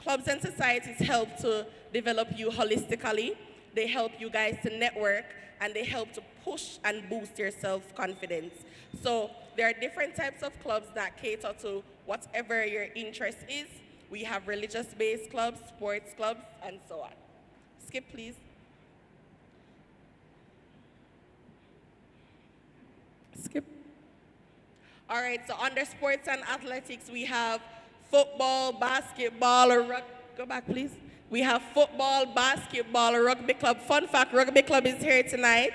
Clubs and societies help to develop you holistically. They help you guys to network, and they help to push and boost your self-confidence. So there are different types of clubs that cater to whatever your interest is. We have religious-based clubs, sports clubs, and so on. Skip, please. Skip. All right, so under sports and athletics, we have football, basketball, or go back, please. We have football, basketball, rugby club. Fun fact, rugby club is here tonight.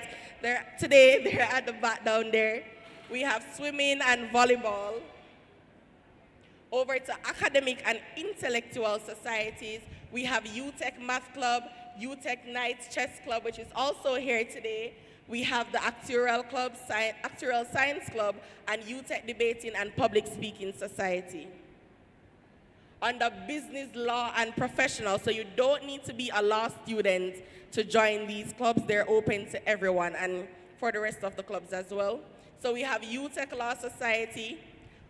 Today, they're at the back down there. We have swimming and volleyball. Over to academic and intellectual societies, we have UTech Math Club, UTech Nights Chess Club, which is also here today. We have the Actuarial Club, Actuarial Science Club, and UTech Debating and Public Speaking Society. Under business, law, and professional, so you don't need to be a law student to join these clubs. They're open to everyone and for the rest of the clubs as well. So we have UTech Law Society,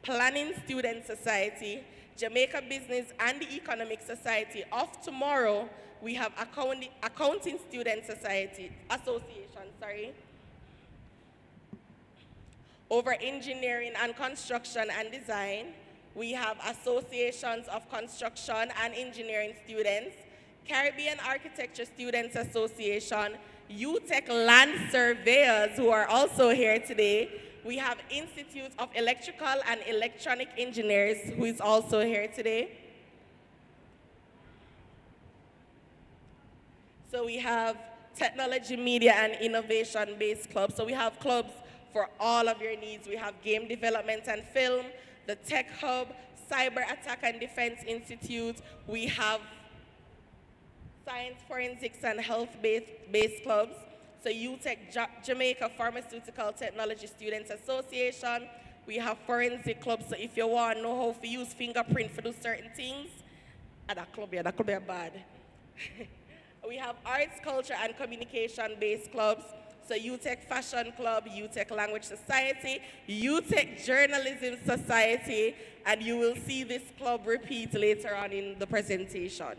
Planning Student Society, Jamaica Business and the Economic Society. Of tomorrow, we have Accounting Student Society, Association, sorry. Over Engineering and Construction and Design, we have Associations of Construction and Engineering Students, Caribbean Architecture Students Association, UTech Land Surveyors, who are also here today. We have Institute of Electrical and Electronic Engineers, who is also here today. So we have Technology, Media, and Innovation-based clubs. So we have clubs for all of your needs. We have Game Development and Film, the Tech Hub, Cyber Attack and Defense Institute. We have Science, Forensics, and Health-based clubs. So UTech Jamaica Pharmaceutical Technology Students Association. We have forensic clubs, so if you want to know how to use fingerprint for do certain things, that club here, that could be bad. We have arts, culture, and communication-based clubs. So UTech Fashion Club, UTech Language Society, UTech Journalism Society, and you will see this club repeat later on in the presentation.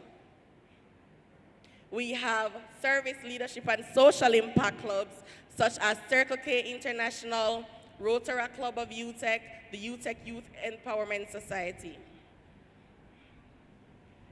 We have service, leadership, and social impact clubs, such as Circle K International, Rotaract Club of UTech, the UTech Youth Empowerment Society.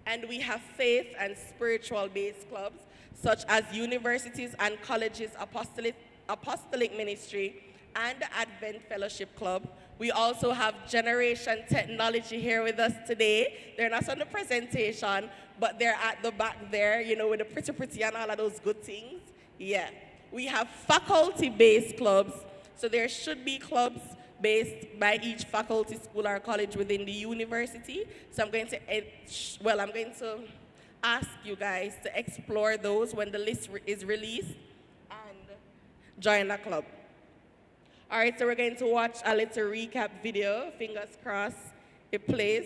And we have faith and spiritual-based clubs, such as universities and colleges, apostolic ministry, and the Advent Fellowship Club. We also have Generation Technology here with us today. They're not on the presentation, but they're at the back there, you know, with the pretty and all of those good things. Yeah. We have faculty-based clubs, so there should be clubs based by each faculty, school, or college within the university. So I'm going to, I'm going to ask you guys to explore those when the list is released and join the club. All right, so we're going to watch a little recap video. Fingers crossed it plays.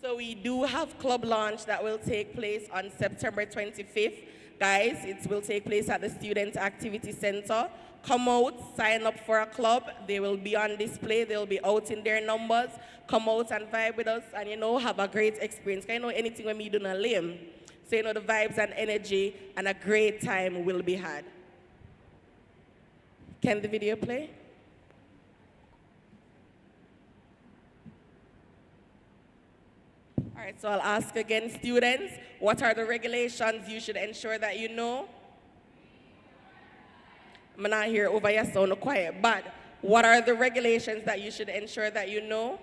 So we do have club launch that will take place on September 25th. Guys, it will take place at the Student Activity Center. Come out, sign up for a club. They will be on display. They'll be out in their numbers. Come out and vibe with us and, have a great experience. Can anything when we do not lame? So, the vibes and energy and a great time will be had. Can the video play? All right, so I'll ask again, students, what are the regulations you should ensure that you know? I'm not here over here, so no quiet, but what are the regulations that you should ensure that you know?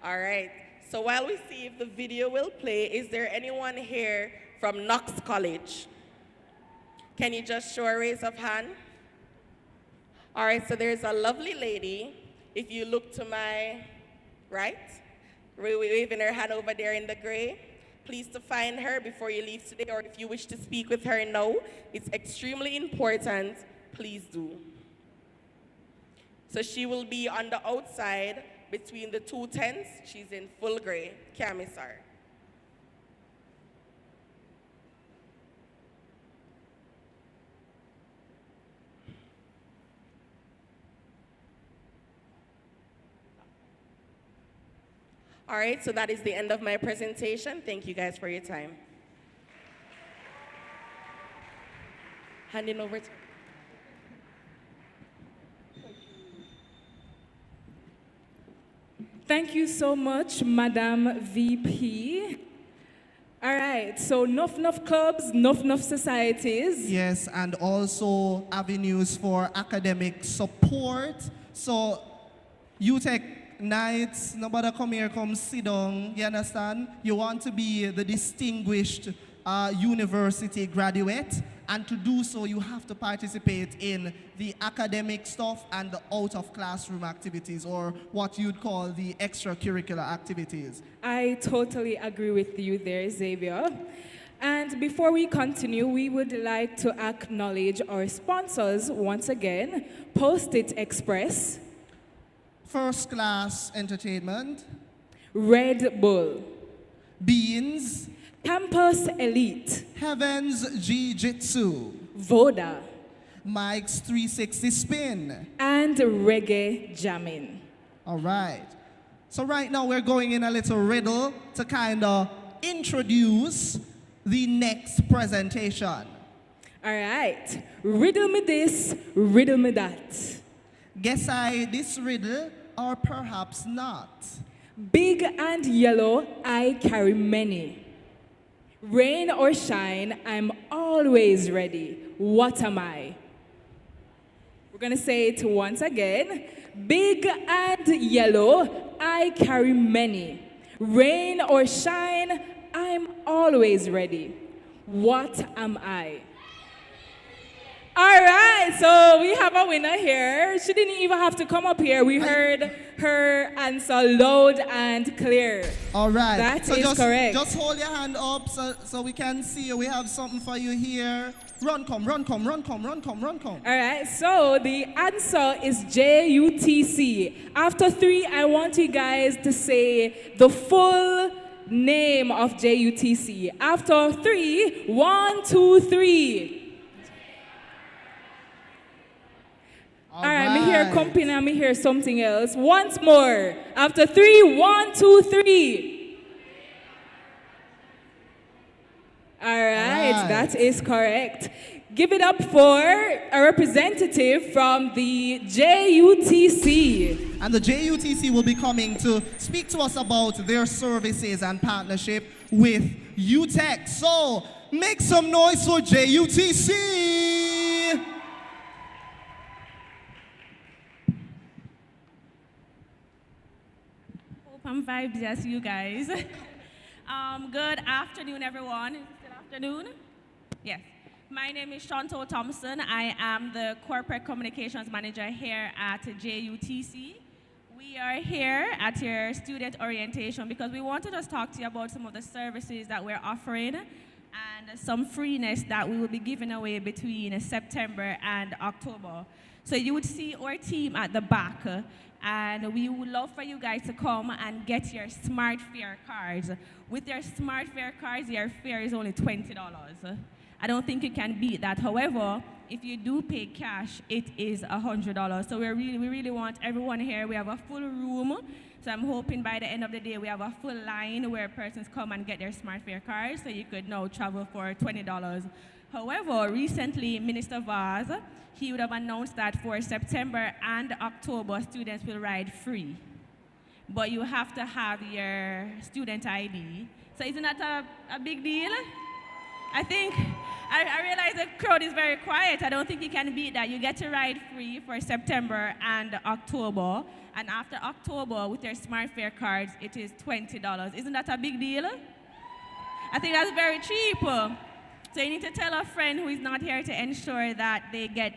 All right, so while we see if the video will play, is there anyone here from Knox College? Can you just show a raise of hand? All right, so there's a lovely lady. If you look to my right, waving her hand over there in the gray. Please to find her before you leave today, or if you wish to speak with her now, it's extremely important, please do. So she will be on the outside between the two tents. She's in full gray. Can't miss her. All right, so that is the end of my presentation. Thank you guys for your time. Handing over to... Thank you so much, Madam VP. All right, so enough clubs, enough societies. Yes, and also avenues for academic support. So, UTech nights, nobody come here, come sit down, you understand? You want to be the distinguished university graduate, and to do so, you have to participate in the academic stuff and the out-of-classroom activities, or what you'd call the extracurricular activities. I totally agree with you there, Xavier. And before we continue, we would like to acknowledge our sponsors once again, Post-it Express, First Class Entertainment, Red Bull, Beans, Campus Elite, Heavens Jiu-Jitsu, Voda, Mike's 360 Spin, and Reggae Jamming. All right. So right now we're going in a little riddle to kind of introduce the next presentation. All right. Riddle me this, riddle me that. Guess I this riddle, or perhaps not. Big and yellow, I carry many. Rain or shine, I'm always ready. What am I? We're going to say it once again. Big and yellow, I carry many. Rain or shine, I'm always ready. What am I? All right, so we have a winner here. She didn't even have to come up here. We heard her answer loud and clear. All right. That is correct. Just hold your hand up so we can see you. We have something for you here. Run, come. All right, so the answer is JUTC. After 3, I want you guys to say the full name of JUTC. After 3, 1, 2, 3. All right, me hear company and me hear something else. Once more. After 3, 1, 2, 3. All right, that is correct. Give it up for a representative from the JUTC. And the JUTC will be coming to speak to us about their services and partnership with UTech. So, make some noise for JUTC. I'm vibes as you guys. Good afternoon, everyone. Is it still afternoon? Yes. My name is Chantal Thompson. I am the Corporate Communications Manager here at JUTC. We are here at your student orientation because we want to just talk to you about some of the services that we're offering and some freeness that we will be giving away between September and October. So you would see our team at the back, and we would love for you guys to come and get your smart fare cards. With your smart fare cards, your fare is only $20. I don't think you can beat that. However, if you do pay cash, it is $100. So we really want everyone here. We have a full room. So I'm hoping by the end of the day, we have a full line where persons come and get their smart fare cards, so you could now travel for $20. However, recently, Minister Vaz, he would have announced that for September and October, students will ride free. But you have to have your student ID. So isn't that a big deal? I think, I realize the crowd is very quiet. I don't think you can beat that. You get to ride free for September and October. And after October, with your smart fare cards, it is $20. Isn't that a big deal? I think that's very cheap. So you need to tell a friend who is not here to ensure that they get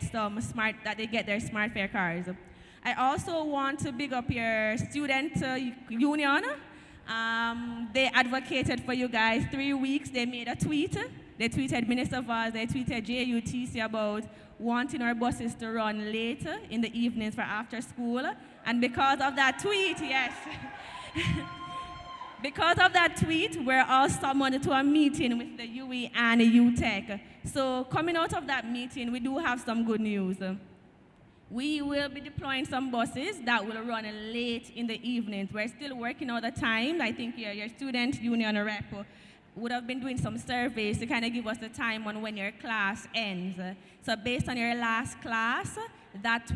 their smart fare cards. I also want to big up your student union. They advocated for you guys 3 weeks. They made a tweet. They tweeted Minister Vaz, they tweeted JUTC about wanting our buses to run later in the evenings for after school. And because of that tweet, yes. Because of that tweet, we're all summoned to a meeting with the UE and UTech. So coming out of that meeting, we do have some good news. We will be deploying some buses that will run late in the evenings. We're still working all the time. I think your student union rep would have been doing some surveys to kind of give us the time on when your class ends. So based on your last class, that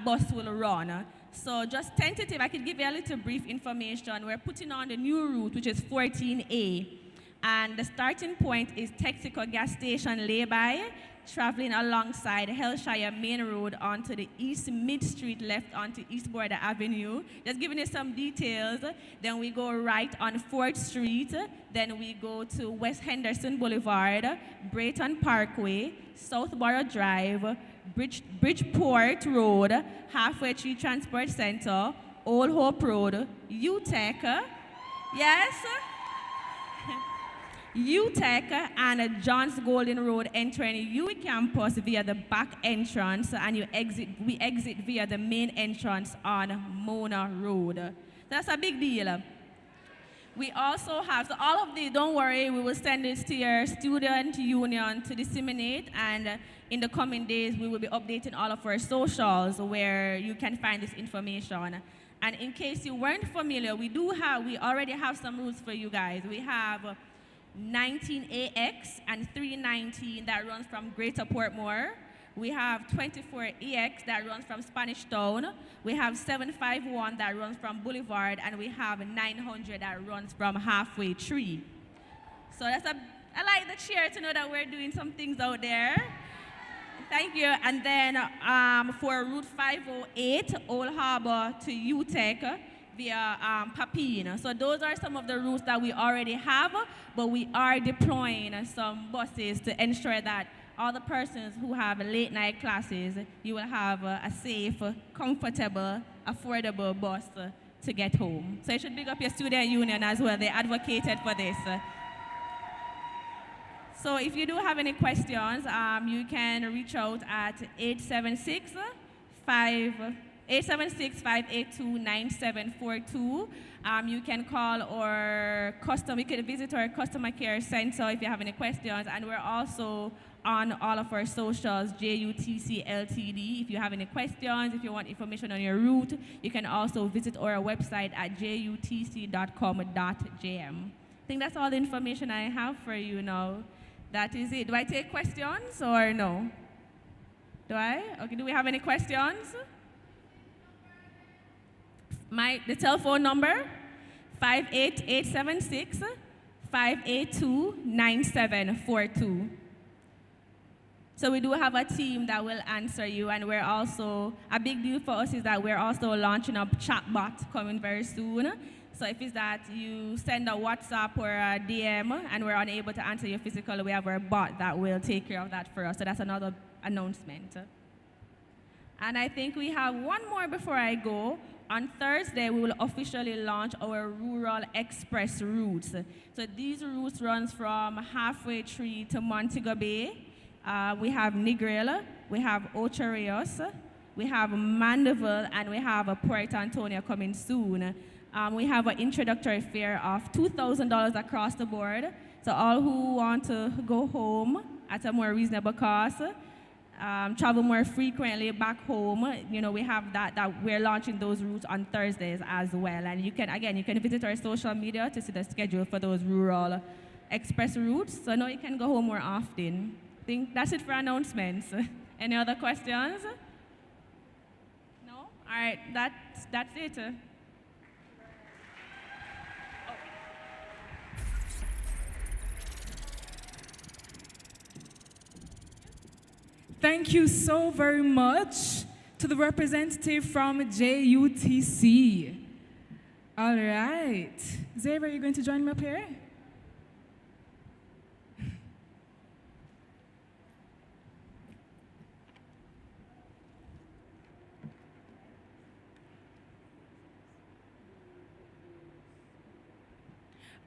bus will run. So just tentative, I could give you a little brief information. We're putting on the new route, which is 14A. And the starting point is Texaco gas station lay-by, traveling alongside Hellshire Main Road onto the East Mid Street left onto East Border Avenue. Just giving you some details. Then we go right on 4th Street. Then we go to West Henderson Boulevard, Brayton Parkway, Southborough Drive, Bridgeport Road, Halfway Tree Transport Center, Old Hope Road, UTech, yes, UTech and Johns Golden Road entering UE campus via the back entrance, and we exit via the main entrance on Mona Road. That's a big deal. We also have, so all of these, don't worry, we will send this to your student union to disseminate, and in the coming days, we will be updating all of our socials where you can find this information. And in case you weren't familiar, we already have some routes for you guys. We have 19AX and 319 that runs from Greater Portmore. We have 24EX that runs from Spanish Town. We have 751 that runs from Boulevard, and we have 900 that runs from Halfway Tree. So I like the cheer to know that we're doing some things out there. Thank you. And then for Route 508, Old Harbor to UTech via Papine. So those are some of the routes that we already have, but we are deploying some buses to ensure that all the persons who have late night classes, you will have a safe, comfortable, affordable bus to get home. So you should big up your student union as well. They advocated for this. So if you do have any questions, you can reach out at 876-582-9742. You can call you can visit our customer care center if you have any questions, and we're also on all of our socials, JUTC LTD. If you have any questions, if you want information on your route, you can also visit our website at jutc.com.jm. I think that's all the information I have for you now. That is it. Do I take questions or no? Do I? Okay, do we have any questions? The telephone number, 58876-582-9742. So we do have a team that will answer you, and we're also, a big deal for us is that we're also launching up chatbot coming very soon. So if it's that you send a WhatsApp or a DM and we're unable to answer you physically, we have our bot that will take care of that for us. So that's another announcement. And I think we have one more before I go. On Thursday, we will officially launch our Rural Express routes. So these routes runs from Halfway Tree to Montego Bay. We have Negril, we have Ocho Rios, we have Mandeville, and we have Puerto Antonio coming soon. We have an introductory fare of $2,000 across the board. So all who want to go home at a more reasonable cost, travel more frequently back home, we have that we're launching those routes on Thursdays as well. And you can visit our social media to see the schedule for those rural express routes. So now you can go home more often. I think that's it for announcements. Any other questions? No? All right, that's it. Thank you so very much to the representative from JUTC. All right. Xavier, you're going to join me up here?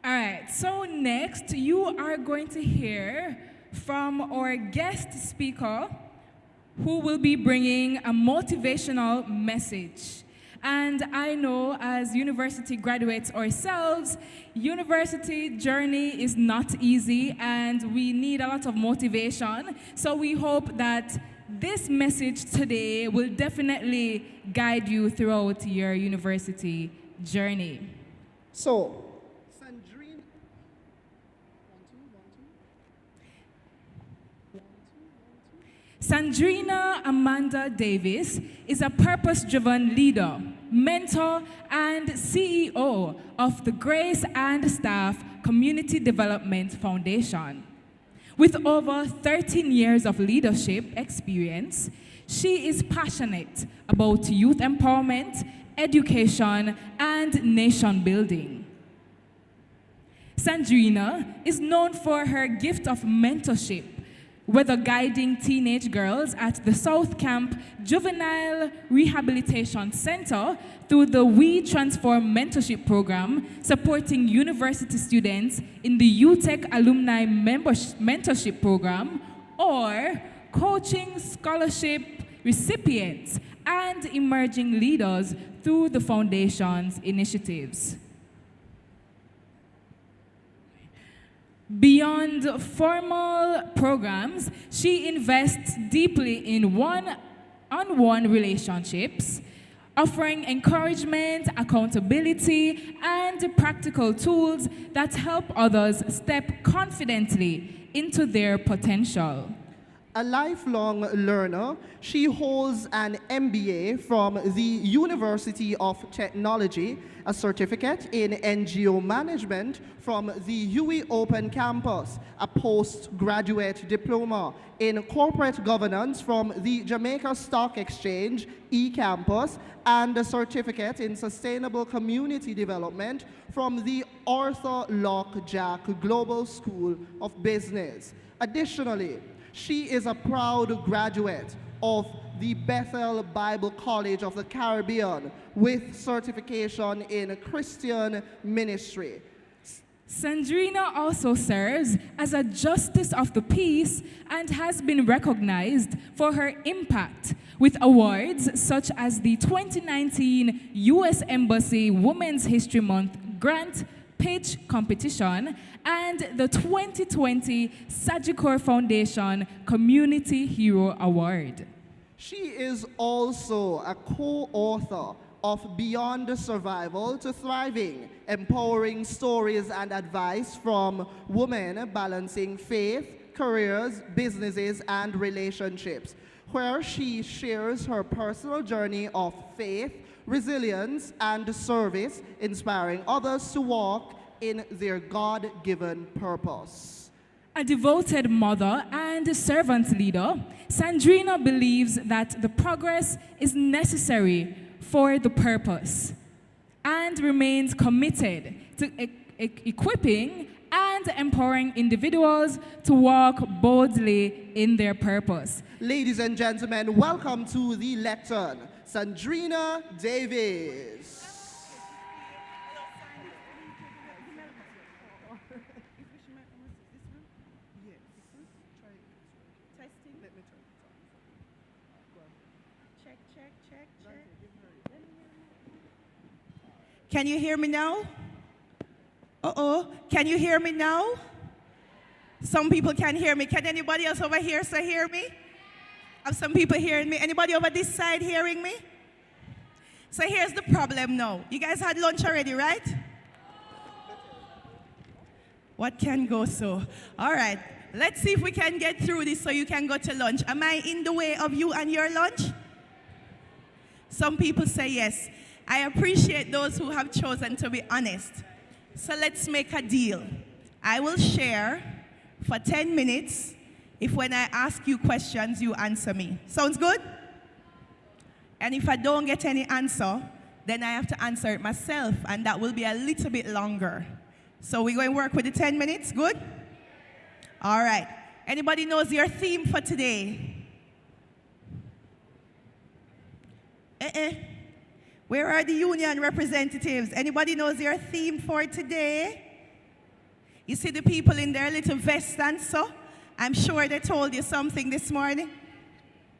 All right, so next you are going to hear from our guest speaker who will be bringing a motivational message. And I know as university graduates ourselves, university journey is not easy and we need a lot of motivation. So we hope that this message today will definitely guide you throughout your university journey. So, Sandrina Amanda Davis is a purpose-driven leader, mentor, and CEO of the Grace and Staff Community Development Foundation. With over 13 years of leadership experience, she is passionate about youth empowerment, education, and nation building. Sandrina is known for her gift of mentorship, whether guiding teenage girls at the South Camp Juvenile Rehabilitation Center through the We Transform Mentorship Program, supporting university students in the UTech Alumni Mentorship Program, or coaching scholarship recipients and emerging leaders through the foundation's initiatives. Beyond formal programs, she invests deeply in one-on-one relationships, offering encouragement, accountability, and practical tools that help others step confidently into their potential. A lifelong learner, she holds an MBA from the University of Technology, a certificate in NGO management from the UWI Open Campus, a postgraduate diploma in corporate governance from the Jamaica Stock Exchange eCampus, and a certificate in sustainable community development from the Arthur Locke Jack Global School of Business. Additionally, she is a proud graduate of the Bethel Bible College of the Caribbean with certification in Christian ministry. Sandrina also serves as a Justice of the Peace and has been recognized for her impact with awards such as the 2019 U.S. Embassy Women's History Month Grant Pitch Competition and the 2020 Sagicor Foundation Community Hero Award. She is also a co-author of Beyond Survival to Thriving, empowering stories and advice from women balancing faith, careers, businesses, and relationships, where she shares her personal journey of faith, resilience, and service, inspiring others to walk in their God-given purpose. A devoted mother and servant leader, Sandrina believes that the progress is necessary for the purpose. and remains committed to equipping and empowering individuals to walk boldly in their purpose. Ladies and gentlemen, welcome to the lectern, Sandrina Davis. Can you hear me now? Uh-oh. Can you hear me now? Some people can hear me. Can anybody else over here say hear me? Have some people hearing me? Anybody over this side hearing me? So here's the problem now. You guys had lunch already, right? What can go so? All right. Let's see if we can get through this so you can go to lunch. Am I in the way of you and your lunch? Some people say yes. I appreciate those who have chosen to be honest. So let's make a deal. I will share for 10 minutes if when I ask you questions, you answer me. Sounds good? And if I don't get any answer, then I have to answer it myself, and that will be a little bit longer. So we're going to work with the 10 minutes, good? All right. Anybody knows your theme for today? Where are the union representatives? Anybody knows your theme for today? You see the people in their little vests and so? I'm sure they told you something this morning.